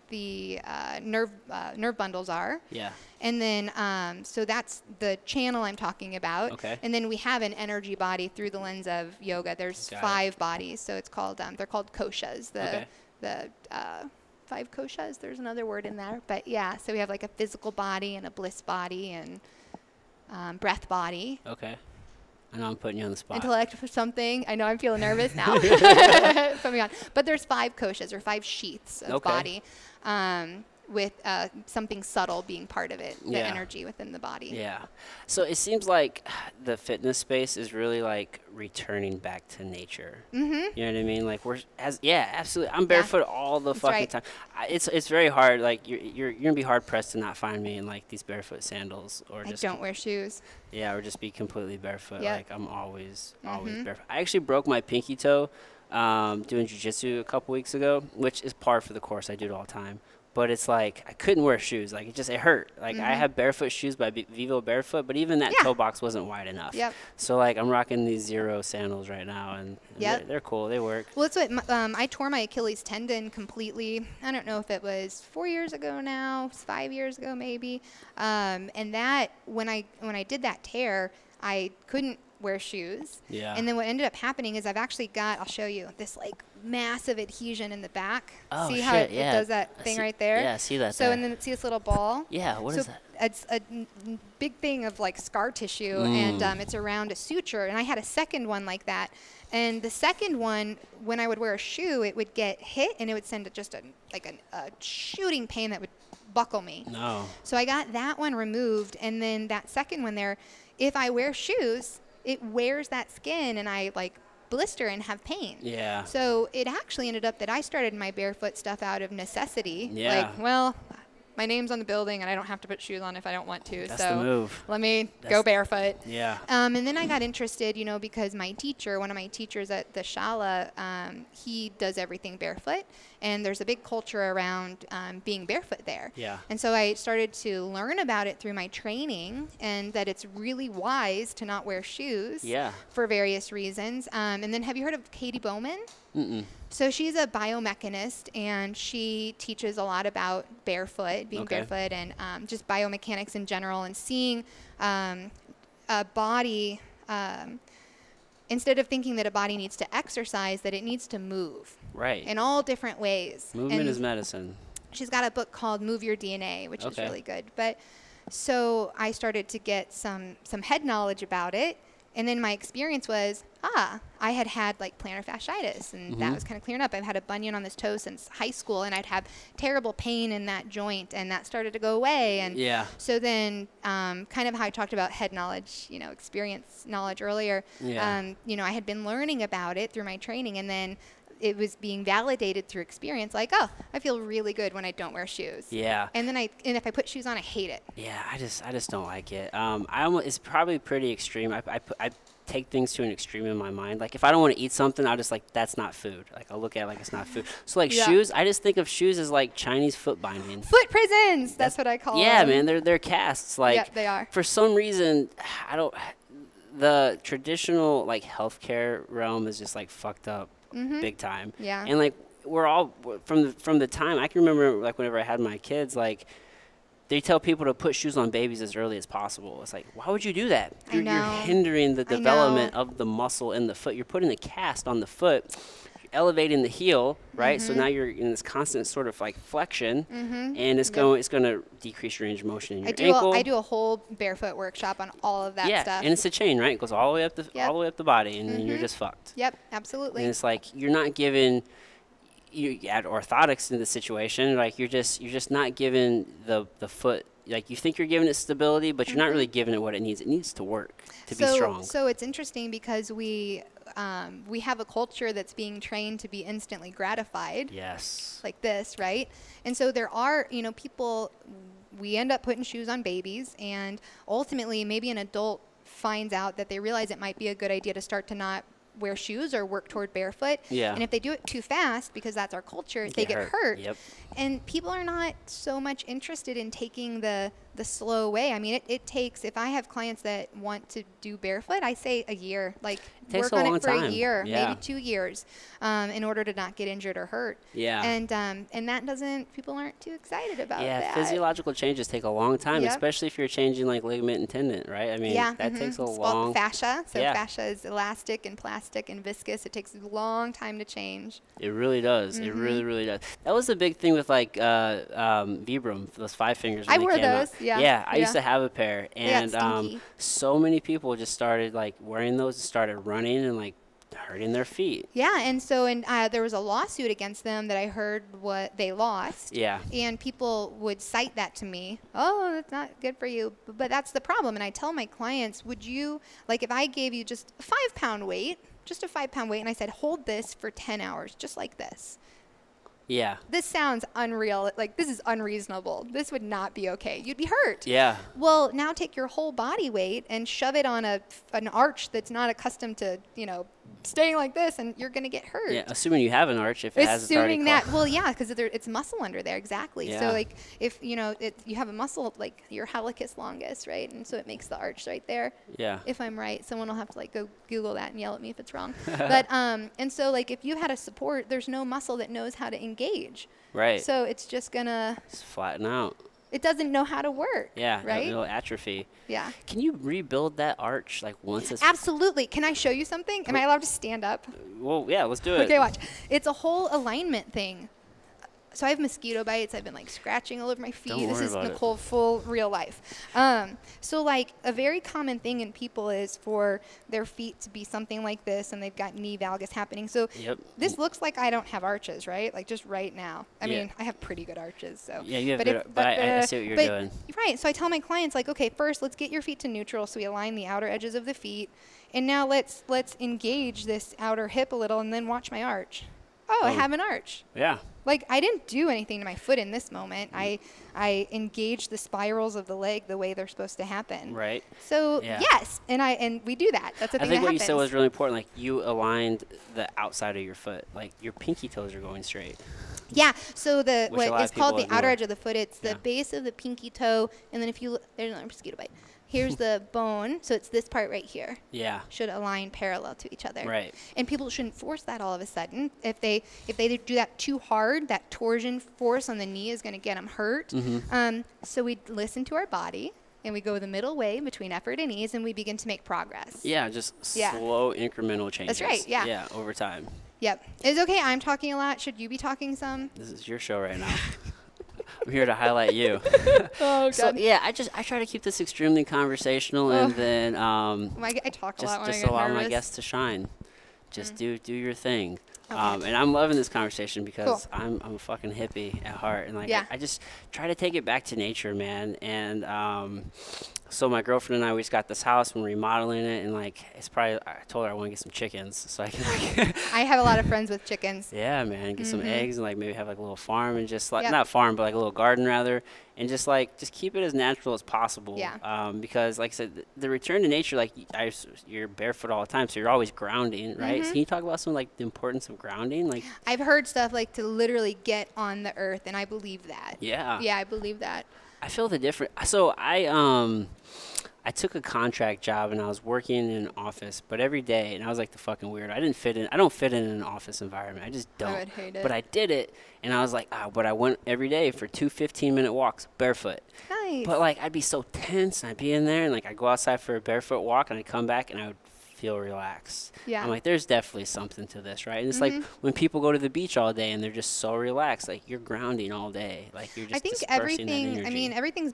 the nerve bundles are. Yeah. And then, so that's the channel I'm talking about. Okay. And then we have an energy body through the lens of yoga. There's 5 bodies, so it's called they're called koshas. The 5 koshas. There's another word in there, but yeah. So we have like a physical body and a bliss body and breath body. Okay. I know I'm putting you on the spot. Intellect for something. I know I'm feeling nervous now. Put me on. But there's 5 koshas, or 5 sheaths of body, with something subtle being part of it, the energy within the body. Yeah. So it seems like the fitness space is really like returning back to nature. You know what I mean? Like absolutely. I'm barefoot all the fucking time. It's very hard. Like you're gonna be hard pressed to not find me in like these barefoot sandals, or I don't wear shoes. Yeah, or just be completely barefoot. Like I'm always barefoot. I actually broke my pinky toe doing jiu-jitsu a couple weeks ago, which is par for the course. I do it all the time. But it's like I couldn't wear shoes. Like it hurt. Like I have barefoot shoes by Vivo Barefoot, but even that toe box wasn't wide enough. Yep. So like I'm rocking these Zero sandals right now, and they're cool. They work. Well, that's what I tore my Achilles tendon completely. I don't know if it was 4 years ago now, 5 years ago maybe. And that when I did that tear, I couldn't wear shoes. Yeah. And then what ended up happening is I've actually got, I'll show you, this like massive adhesion in the back. Oh, see shit, how it yeah. does that thing right there? Yeah, I see that So, there. and then see this little ball? Yeah, what is that? It's a big thing of like scar tissue, and it's around a suture. And I had a second one like that. And the second one, when I would wear a shoe, it would get hit and it would send just a shooting pain that would buckle me. No. So I got that one removed, and then that second one there, if I wear shoes, it wears that skin and I like blister and have pain. Yeah. So it actually ended up that I started my barefoot stuff out of necessity. Yeah. Like, well, my name's on the building and I don't have to put shoes on if I don't want to. That's so the move. let me go barefoot. Yeah. And then I got interested, you know, because my teacher, one of my teachers at the Shala, he does everything barefoot. And there's a big culture around being barefoot there. Yeah. And so I started to learn about it through my training, and that it's really wise to not wear shoes for various reasons. And then have you heard of Katie Bowman? Mm-mm. So she's a biomechanist, and she teaches a lot about barefoot, being barefoot, and just biomechanics in general, and seeing a body, instead of thinking that a body needs to exercise, that it needs to move. Right. In all different ways. Movement is medicine. She's got a book called Move Your DNA, which is really good. But so I started to get some head knowledge about it. And then my experience was, I had like plantar fasciitis, and that was kind of clearing up. I've had a bunion on this toe since high school, and I'd have terrible pain in that joint, and that started to go away. And so then kind of how I talked about head knowledge, you know, experience knowledge earlier, you know, I had been learning about it through my training, and then it was being validated through experience, like, oh, I feel really good when I don't wear shoes. Yeah. And then if I put shoes on, I hate it. Yeah, I just don't like it. It's probably pretty extreme. I take things to an extreme in my mind. Like if I don't want to eat something, I'll just like, that's not food. Like I'll look at it like it's not food. So like shoes, I just think of shoes as like Chinese foot binding. Foot prisons. That's what I call them. Yeah, man, they're casts. Like yep, they are. For some reason, the traditional like healthcare realm is just like fucked up. Big time. Yeah. And like we're all from the time I can remember, like whenever I had my kids, like they tell people to put shoes on babies as early as possible. It's like, why would you do that? You're hindering the development of the muscle in the foot. You're putting a cast on the foot, you're elevating the heel, right? So now you're in this constant sort of like flexion, and it's going to decrease your range of motion in your ankle. I do a whole barefoot workop on all of that stuff. Yeah, and it's a chain, right? It goes all the way up all the way up the body, and then you're just fucked. Yep, absolutely. And it's like you're not giving. You add orthotics into the situation, like you're just not giving the foot, like you think you're giving it stability, but you're not really giving it what it needs. It needs to work to be strong. So it's interesting because we have a culture that's being trained to be instantly gratified. Yes. Like this, right? And so there are, you know, people, we end up putting shoes on babies, and ultimately maybe an adult finds out that they realize it might be a good idea to start to not wear shoes or work toward barefoot. Yeah. And if they do it too fast, because that's our culture, they get hurt. Yep. And people are not so much interested in taking the slow way. I mean, it takes, if I have clients that want to do barefoot, I say a year. Like, work on it for a year, maybe 2 years, in order to not get injured or hurt. Yeah. And that doesn't, people aren't too excited about that. Yeah, physiological changes take a long time, especially if you're changing like ligament and tendon, right? I mean, that takes a long... fascia. So fascia is elastic and plastic and viscous. It takes a long time to change. It really does. It really, really does. That was the big thing with like Vibram, those 5 fingers. I wore those. Yeah, I used to have a pair, and so many people just started like wearing those and started running and like hurting their feet. Yeah, and so there was a lawsuit against them that I heard what they lost. Yeah. And people would cite that to me. Oh, that's not good for you. But that's the problem. And I tell my clients, would you, like if I gave you just a 5-pound weight, and I said, hold this for 10 hours, just like this. Yeah. This sounds unreal. Like, this is unreasonable. This would not be okay. You'd be hurt. Yeah. Well, now take your whole body weight and shove it on an arch that's not accustomed to, you know, staying like this, and you're going to get hurt. Yeah, assuming you have an arch, if it hasn't already Assuming that, well, yeah, because it's muscle under there, exactly. Yeah. So, like, if, you know, you have a muscle, like your hallucis longus, right? And so it makes the arch right there. Yeah. If I'm right. Someone will have to, like, go Google that and yell at me if it's wrong. But, and so, like, if you had a support, there's no muscle that knows how to engage. Right. So it's just going to... Just flatten out. It doesn't know how to work. Yeah, right? It'll atrophy. Yeah. Can you rebuild that arch like once it's... Absolutely. Can I show you something? Am I allowed to stand up? Well, yeah, let's do it. Okay, watch. It's a whole alignment thing. So I have mosquito bites. I've been like scratching all over my feet. This is Nicole full real life. So like a very common thing in people is for their feet to be something like this, and they've got knee valgus happening. So this looks like I don't have arches, right? Like just right now. I mean, I have pretty good arches. So yeah, you have good, but I see what you're doing. Right. So I tell my clients like, okay, first let's get your feet to neutral, so we align the outer edges of the feet, and now let's engage this outer hip a little, and then watch my arch. Oh, I have an arch. Yeah. Like, I didn't do anything to my foot in this moment. I engaged the spirals of the leg the way they're supposed to happen. Right. So, yes, and we do that. That's the thing that happens. I think what you said was really important. Like, you aligned the outside of your foot. Like, your pinky toes are going straight. Yeah. So, what is called the outer edge of the foot, it's the base of the pinky toe. And then if you look, there's another mosquito bite. Here's the bone, so it's this part right here. Yeah. Should align parallel to each other. Right. And people shouldn't force that all of a sudden. If they do that too hard, that torsion force on the knee is going to get them hurt. So we listen to our body, and we go the middle way between effort and ease, and we begin to make progress. Yeah, just slow incremental changes. That's right, yeah. Yeah, over time. Yep. It's okay, I'm talking a lot. Should you be talking some? This is your show right now. I'm here to highlight you. Oh, God. So yeah, I try to keep this extremely conversational, and then I talk a lot when I just get allow nervous. my guests to shine. Just do your thing. Okay. And I'm loving this conversation because I'm a fucking hippie at heart, and like I just try to take it back to nature, man. And so my girlfriend and I, we just got this house and we're remodeling it, and like I told her I want to get some chickens so I can. I have a lot of friends with chickens. Yeah, man, get some eggs and like maybe have like a little farm and just like not farm but like a little garden rather, and just keep it as natural as possible. Yeah. Because like I said, the return to nature, like you're barefoot all the time, so you're always grounding, right? So can you talk about some like the importance of grounding? Like I've heard stuff like to literally get on the earth, and I believe that. Yeah. Yeah, I believe that. I feel the difference. So I took a contract job and I was working in an office, but every day, and I was like the fucking weirdo. I don't fit in an office environment. I just don't. I would hate it. But I did it, and I was like, but I went every day for 2 15-minute walks barefoot. Nice. But like I'd be so tense, and I'd be in there, and like I'd go outside for a barefoot walk, and I'd come back, and I would feel relaxed. Yeah. I'm like, there's definitely something to this, right? And it's like when people go to the beach all day and they're just so relaxed, like you're grounding all day, like you're just. I think everything. I mean, everything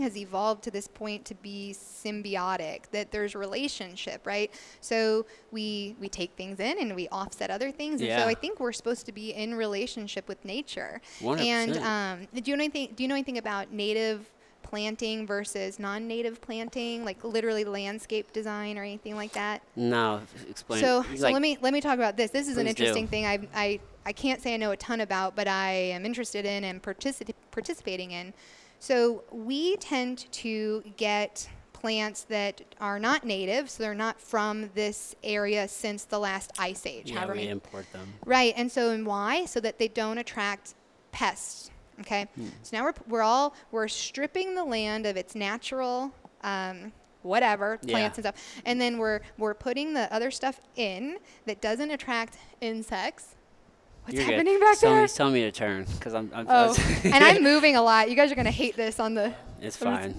has evolved to this point to be symbiotic. That there's relationship, right? So we take things in and we offset other things, and so I think we're supposed to be in relationship with nature. 100%. And do you know anything about native planting versus non-native planting, like literally landscape design or anything like that? No, explain. So let me talk about this. This is an interesting thing. I can't say I know a ton about, but I am interested in and participating in. So we tend to get plants that are not native, so they're not from this area since the last ice age. Yeah, we import them. Right, and why? So that they don't attract pests. Okay, so now we're stripping the land of its natural whatever plants and stuff, and then we're putting the other stuff in that doesn't attract insects. What's happening back there? Somebody's telling me to turn because I'm and I'm moving a lot. You guys are gonna hate this on the. It's fine.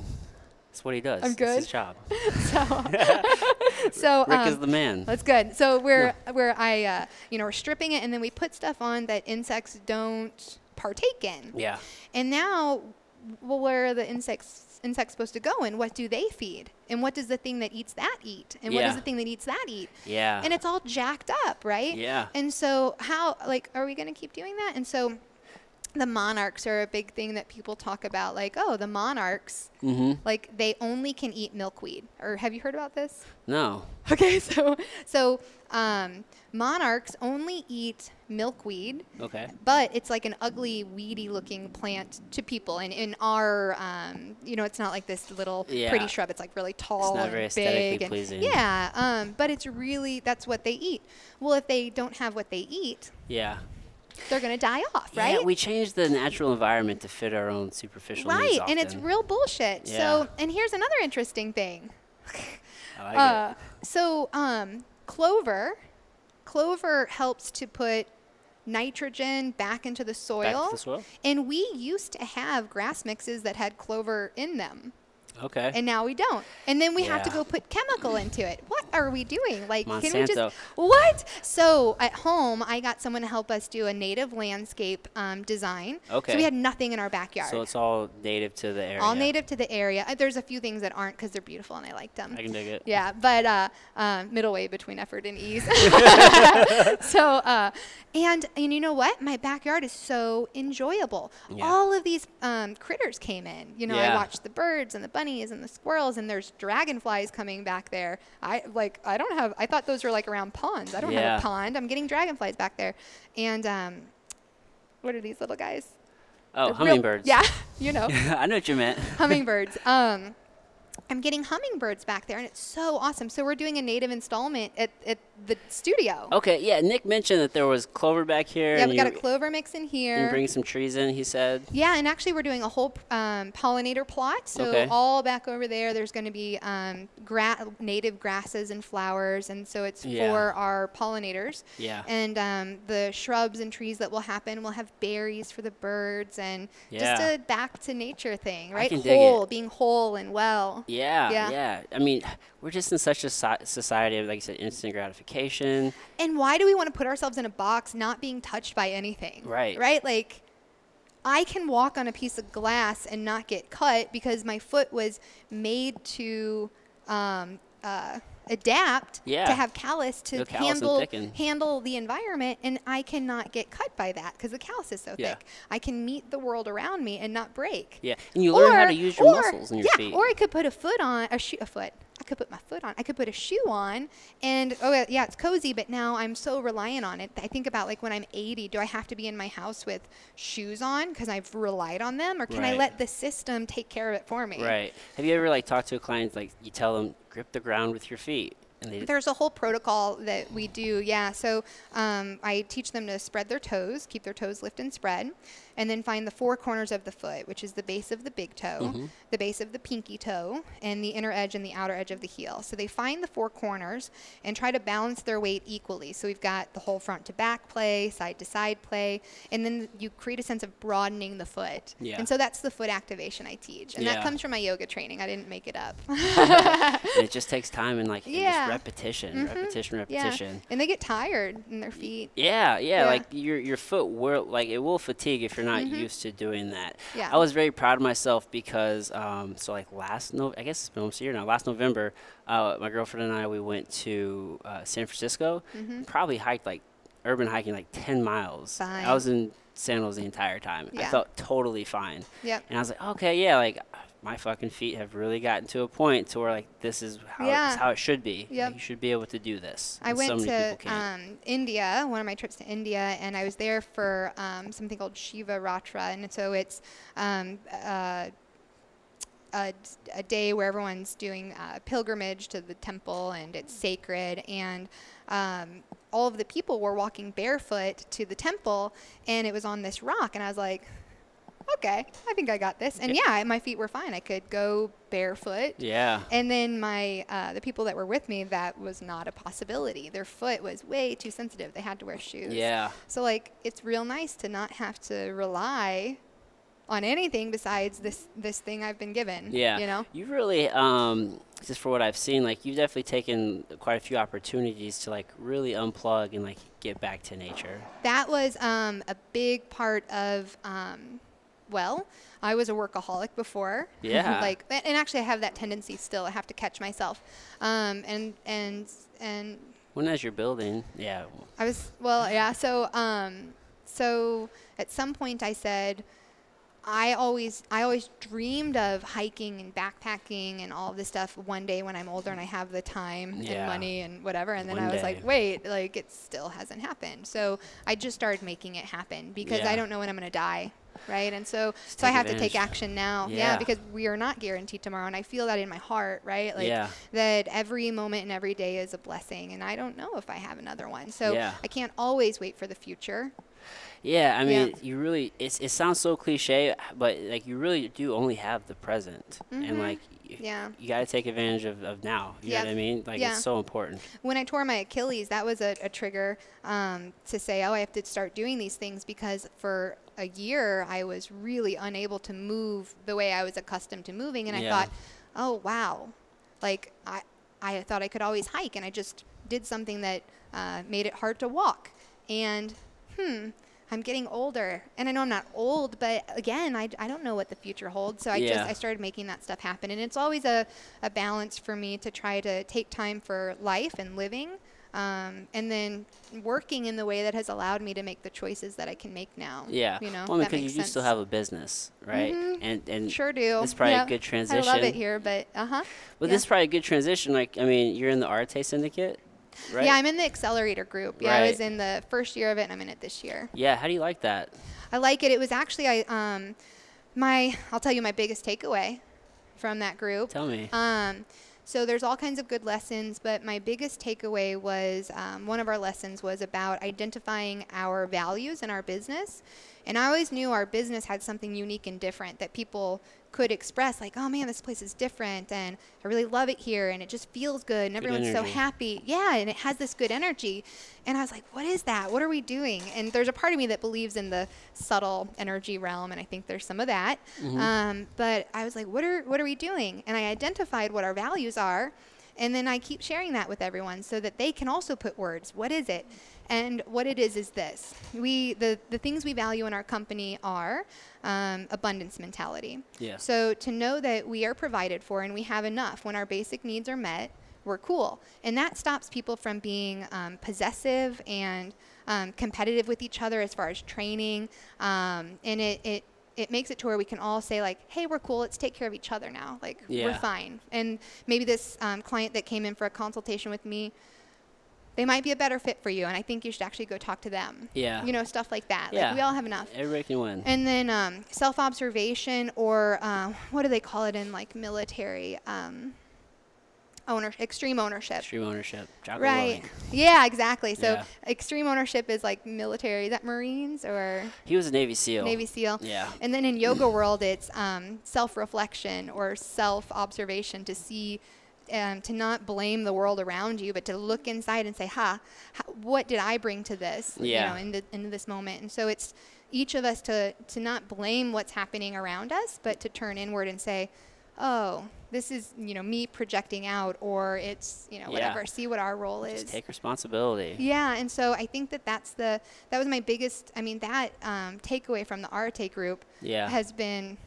That's what he does. I'm good. It's his job. So Rick is the man. That's good. So we're stripping it, and then we put stuff on that insects don't partake in. Yeah. And now, where are the insects supposed to go, and what do they feed, and what does the thing that eats that eat, and what does the thing that eats that eat? Yeah. And it's all jacked up, right? Yeah. And so are we going to keep doing that? And so the monarchs are a big thing that people talk about, like, oh, the monarchs, like they only can eat milkweed. Or have you heard about this? No. Okay, so monarchs only eat milkweed. Okay. But it's like an ugly, weedy looking plant to people. And in our, it's not like this little pretty shrub. It's like really tall. It's not very aesthetically pleasing. Yeah. But it's really, that's what they eat. Well, if they don't have what they eat. Yeah. They're going to die off, right? Yeah, we changed the natural environment to fit our own superficial needs Right, often. And it's real bullshit. Yeah. So, and here's another interesting thing. I like it. So, clover helps to put nitrogen back into the soil. Back to the soil. And we used to have grass mixes that had clover in them. Okay. And now we don't. And then we have to Yeah. go put chemical into it. What are we doing? Like, can we Monsanto. just, what? So at home, I got someone to help us do a native landscape design. Okay. So we had nothing in our backyard. So it's all native to the area. All native to the area. There's a few things that aren't because they're beautiful and I liked them. I can dig it. Yeah, but middle way between effort and ease. So, and you know what? My backyard is so enjoyable. Yeah. All of these critters came in. You know, I Yeah. watched the birds and the bunnies and the squirrels, and there's dragonflies coming back there. I thought those were like around ponds. I don't have Yeah. a pond. I'm getting dragonflies back there. And what are these little guys? Oh, They're hummingbirds. yeah, you know. I know what you meant. Hummingbirds. I'm getting hummingbirds back there, and it's so awesome. So we're doing a native installment at the studio. Okay, yeah. Nick mentioned that there was clover back here. Yeah, and we got a clover mix in And here. bring some trees in, he said. Yeah, and actually we're doing a whole pollinator plot. So Okay. all back over there, there's going to be native grasses and flowers, and so it's Yeah. for our pollinators. Yeah. And the shrubs and trees that will happen will have berries for the birds, and just Yeah. a back to nature thing, right? can dig it. Whole, being whole and well. Yeah, Yeah. yeah. I mean, we're just in such a society of, like you said, instant gratification. And why do we want to put ourselves in a box not being touched by anything? Right. Right? Like, I can walk on a piece of glass and not get cut because my foot was made to adapt Yeah. to have callus to Go callus and thicken. handle the environment, and I cannot get cut by that because the callus is so Yeah. thick. I can meet the world around me and not break. Yeah, and you learn how to use your muscles in your feet. Or I could put a foot on, a foot. I could put my foot on. I could put a shoe on, and yeah, it's cozy, but now I'm so reliant on it. I think about, like, when I'm 80, do I have to be in my house with shoes on because I've relied on them, or can I Right. let the system take care of it for me? Right. Have you ever, like, talked to a client, like, you tell them, grip the ground with your feet? And they There's a whole protocol that we do, yeah. So I teach them to spread their toes, keep their toes lift and spread, and then find the four corners of the foot, which is the base of the big toe, the base of the pinky toe, and the inner edge and the outer edge of the heel. So they find the four corners and try to balance their weight equally. So we've got the whole front to back play, side to side play, and then you create a sense of broadening the foot. Yeah. And so that's the foot activation I teach. And Yeah. that comes from my yoga training. I didn't make it up. And it just takes time and, like, Yeah. just repetition. Yeah. And they get tired in their feet. Yeah, Yeah. like your foot will, like, it will fatigue if you're not used to doing that. Yeah. I was very proud of myself because so, like, I guess it's been almost a year now. Last November, my girlfriend and I, we went to San Francisco. Probably hiked, like, urban hiking, like 10 miles. Fine. I was in sandals the entire time. I Yeah. felt totally fine. Yep. And I was like, okay, yeah, like, my fucking feet have really gotten to a point to where, like, this is how, Yeah. it's how it should be. Yep. Like, you should be able to do this. I And went so many to people can't. India, one of my trips to India, and I was there for something called Shiva Ratra, and so it's a day where everyone's doing pilgrimage to the temple, and it's sacred, and all of the people were walking barefoot to the temple, and it was on this rock, and I was like, okay, I think I got this. And yeah, my feet were fine. I could go barefoot. Yeah. And then the people that were with me, that was not a possibility. Their foot was way too sensitive. They had to wear shoes. Yeah. So, like, it's real nice to not have to rely on anything besides this thing I've been given. Yeah. You know? You've really, just for what I've seen, like, you've definitely taken quite a few opportunities to, like, really unplug and, like, get back to nature. That was a big part of well, I was a workaholic before. Yeah. Like, and actually I have that tendency still. I have to catch myself. And When as you're building, yeah. I was, well, yeah. So at some point I said, I always dreamed of hiking and backpacking and all of this stuff one day when I'm older and I have the time and money and whatever. And then One I was day. like, wait, like, it still hasn't happened. So I just started making it happen because Yeah. I don't know when I'm going to die. Right. And so I take have to advantage. take action now. Yeah. Because we are not guaranteed tomorrow. And I feel that in my heart. Right. Like, Yeah. that every moment and every day is a blessing. And I don't know if I have another one. So Yeah. I can't always wait for the future. Yeah, I mean, you really, it sounds so cliche, but like you really do only have the present. And like, you got to take advantage of now. You know what I mean? Like, it's so important. When I tore my Achilles, that was a trigger to say, oh, I have to start doing these things, because for a year I was really unable to move the way I was accustomed to moving. And I thought, oh, wow, like I thought I could always hike, and I just did something that made it hard to walk. And I'm getting older, and I know I'm not old, but again, I don't know what the future holds. So I started making that stuff happen. And it's always a balance for me to try to take time for life and living, and then working in the way that has allowed me to make the choices that I can make now. Yeah. You know, well, because you do still have a business, right? And sure do. It's probably a good transition. I love it here, but Well, this is probably a good transition. Like, I mean, you're in the Arete syndicate. Right? Yeah, I'm in the accelerator group. Yeah, I was in the first year of it, and I'm in it this year. Yeah, how do you like that? I like it. It was actually I'll tell you my biggest takeaway from that group. Tell me. So there's all kinds of good lessons, but my biggest takeaway was one of our lessons was about identifying our values in our business. And I always knew our business had something unique and different that people could express, like, oh man, this place is different, and I really love it here, and it just feels good, and everyone's so happy. Yeah, and it has this good energy. And I was like, what is that? What are we doing? And there's a part of me that believes in the subtle energy realm, and I think there's some of that. But I was like, what are we doing? And I identified what our values are, and then I keep sharing that with everyone so that they can also put words. What is it? And what it is this. The things we value in our company are abundance mentality. Yeah. So to know that we are provided for and we have enough when our basic needs are met, we're cool. And that stops people from being possessive and competitive with each other as far as training. And it makes it to where we can all say, like, hey, we're cool. Let's take care of each other now. Like, we're fine. And maybe this client that came in for a consultation with me, they might be a better fit for you, and I think you should actually go talk to them. Yeah. You know, stuff like that. Yeah. Like, we all have enough. Everybody can win. And then self-observation, or what do they call it in, like, military? Extreme ownership. Extreme ownership. Right. Yeah, exactly. So extreme ownership is like military. Is that Marines or? He was a Navy SEAL. Navy SEAL. Yeah. And then in yoga world, it's self-reflection or self-observation, to see, to not blame the world around you, but to look inside and say, what did I bring to this? Yeah. You know, into this moment. And so it's each of us to not blame what's happening around us, but to turn inward and say, oh, this is, you know, me projecting out, or it's, you know, whatever. See what our role is. Just take responsibility. Yeah, and so I think that was my biggest. I mean, that takeaway from the Arete group has been,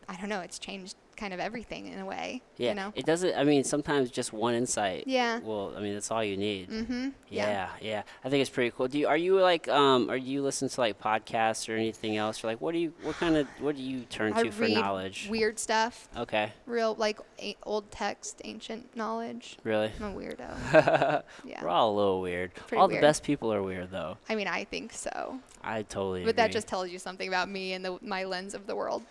I don't know, it's changed kind of everything in a way. Yeah. You know? It doesn't. I mean, sometimes just one insight. Yeah. Well, I mean, that's all you need. Mm-hmm. Yeah. I think it's pretty cool. Are you listening to like podcasts or anything else? Or like, what do you turn to for knowledge? Weird stuff. Okay. Real, like, old text, ancient knowledge. Really? I'm a weirdo. Yeah. We're all a little weird. Pretty all weird. The best people are weird, though. I mean, I think so. I totally agree. But that just tells you something about me and my lens of the world.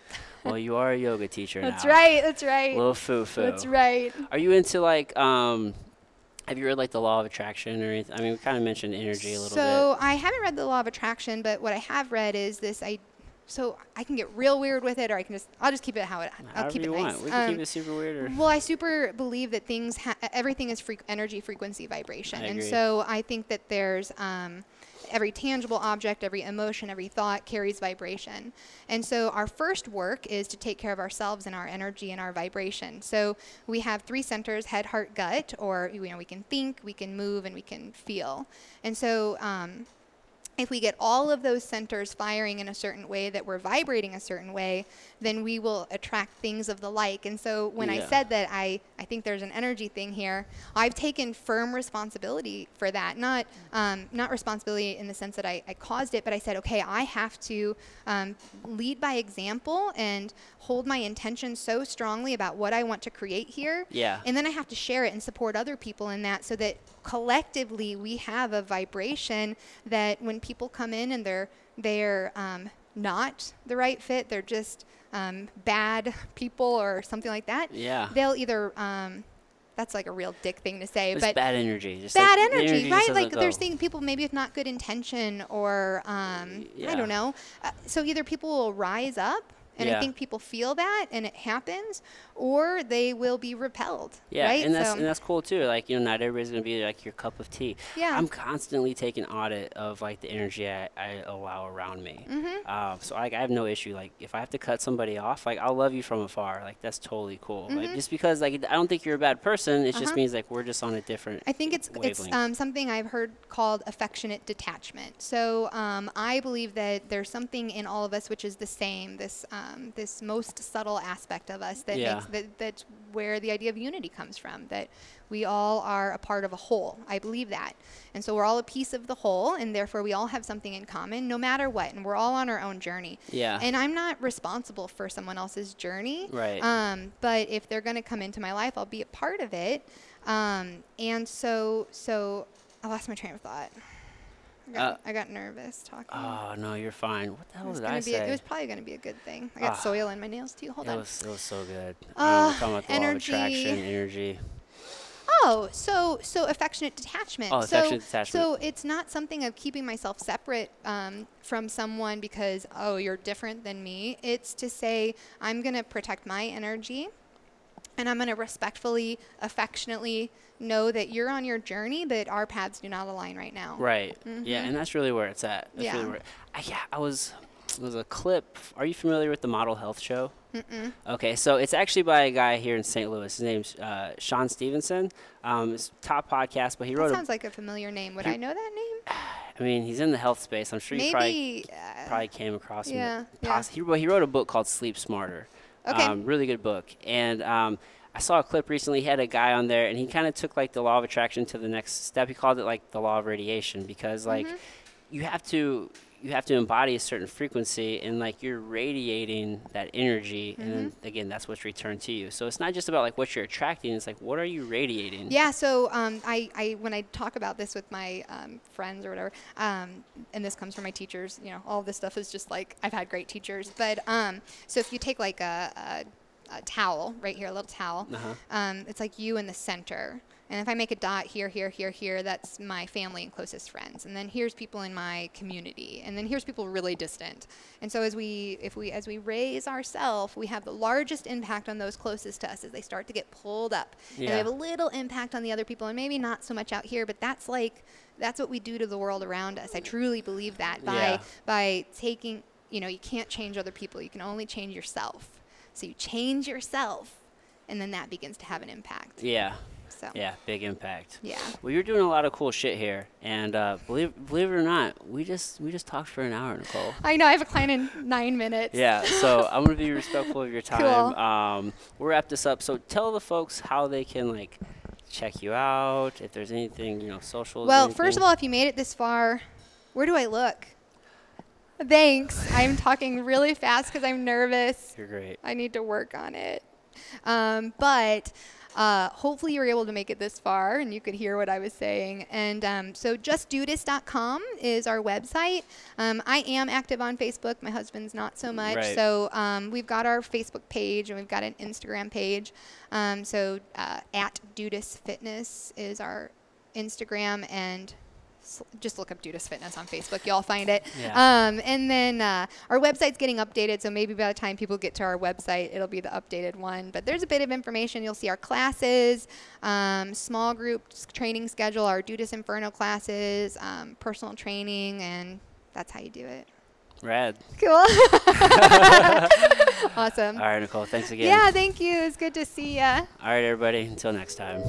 Well, you are a yoga teacher now. That's right. That's right. A little foo-foo. That's right. Are you into, like, have you read, like, the Law of Attraction or anything? I mean, we kind of mentioned energy a little bit. So I haven't read the Law of Attraction, but what I have read is this. So I can get real weird with it, or I'll just keep it I'll keep it nice. Want. We can keep it super weird. Or well, I super believe that everything is energy, frequency, vibration. And so I think that there's every tangible object, every emotion, every thought carries vibration. And so our first work is to take care of ourselves and our energy and our vibration. So we have 3 centers: head, heart, gut, or, you know, we can think, we can move, and we can feel. And so if we get all of those centers firing in a certain way, that we're vibrating a certain way, then we will attract things of the like. And so when I said that I think there's an energy thing here, I've taken firm responsibility for that. Not responsibility in the sense that I caused it, but I said, okay, I have to lead by example and hold my intention so strongly about what I want to create here. Yeah. And then I have to share it and support other people in that, so that collectively we have a vibration that when people come in and they're not the right fit, they're just bad people or something like that. Yeah. They'll either that's like a real dick thing to say, it's but bad energy. Just bad like, energy, right? Like go. there's things people maybe with not good intention or I don't know. So either people will rise up, and I think people feel that, and it happens, or they will be repelled. Yeah, right? and that's cool too. Like, you know, not everybody's gonna be like your cup of tea. Yeah. I'm constantly taking audit of like the energy I allow around me. So like I have no issue. Like if I have to cut somebody off, like I'll love you from afar. Like that's totally cool. Like just because like I don't think you're a bad person. It just means like we're just on a different. I think it's something I've heard called affectionate detachment. So I believe that there's something in all of us which is the same. This most subtle aspect of us that makes that's where the idea of unity comes from. That we all are a part of a whole. I believe that, and so we're all a piece of the whole, and therefore we all have something in common, no matter what. And we're all on our own journey. Yeah. And I'm not responsible for someone else's journey. Right. But if they're going to come into my life, I'll be a part of it. And so I lost my train of thought. I got nervous talking. Oh, no, you're fine. What the hell did I say? It was probably going to be a good thing. I got soil in my nails, too. Hold on. It was so good. We're talking about the law of attraction, energy. Oh, so affectionate detachment. Oh, affectionate detachment. So it's not something of keeping myself separate from someone because, oh, you're different than me. It's to say, I'm going to protect my energy, and I'm going to respectfully, affectionately know that you're on your journey, but our paths do not align right now. Right. Yeah, and that's really where it's at. That's really where it was a clip. Are you familiar with the Model Health Show? Mm-mm. Okay, so it's actually by a guy here in St. Louis. His name's Sean Stevenson. It's a top podcast, but he wrote. That sounds like a familiar name. Would I know that name? I mean, he's in the health space. I'm sure you probably came across him. Yeah. He wrote a book called Sleep Smarter. Okay. Really good book. And I saw a clip recently. He had a guy on there, and he kind of took like the law of attraction to the next step. He called it like the law of radiation, because like you have to embody a certain frequency, and like you're radiating that energy, and then again that's what's returned to you. So it's not just about like what you're attracting, it's like what are you radiating. Yeah. So I when I talk about this with my friends or whatever, and this comes from my teachers, you know, all of this stuff is just like I've had great teachers, but so if you take like a towel right here, a little towel, it's like you in the center. And if I make a dot here, here, here, here, that's my family and closest friends. And then here's people in my community. And then here's people really distant. And so as we raise ourselves, we have the largest impact on those closest to us as they start to get pulled up. And we have a little impact on the other people, and maybe not so much out here, but that's what we do to the world around us. I truly believe that by taking, you know, you can't change other people. You can only change yourself. So you change yourself, and then that begins to have an impact. Yeah. So. Yeah, big impact. Yeah. Well, you're doing a lot of cool shit here, and believe it or not, we just talked for an hour, Nicole. I know. I have a client in 9 minutes. Yeah. So I'm gonna be respectful of your time. Cool. We'll wrap this up. So tell the folks how they can like check you out, if there's anything, you know, social. Well, first of all, if you made it this far, where do I look? Thanks. I'm talking really fast because I'm nervous. You're great. I need to work on it. But hopefully you were able to make it this far and you could hear what I was saying. And so justdudas.com is our website. I am active on Facebook. My husband's not so much. Right. So we've got our Facebook page and we've got an Instagram page. So at Dudas Fitness is our Instagram, and just look up Dudas Fitness on Facebook. You'll find it. Yeah. And then our website's getting updated, so maybe by the time people get to our website, it'll be the updated one. But there's a bit of information. You'll see our classes, small group training schedule, our Dudas Inferno classes, personal training, and that's how you do it. Rad. Cool. Awesome. All right, Nicole. Thanks again. Yeah, thank you. It's good to see ya. All right, everybody. Until next time.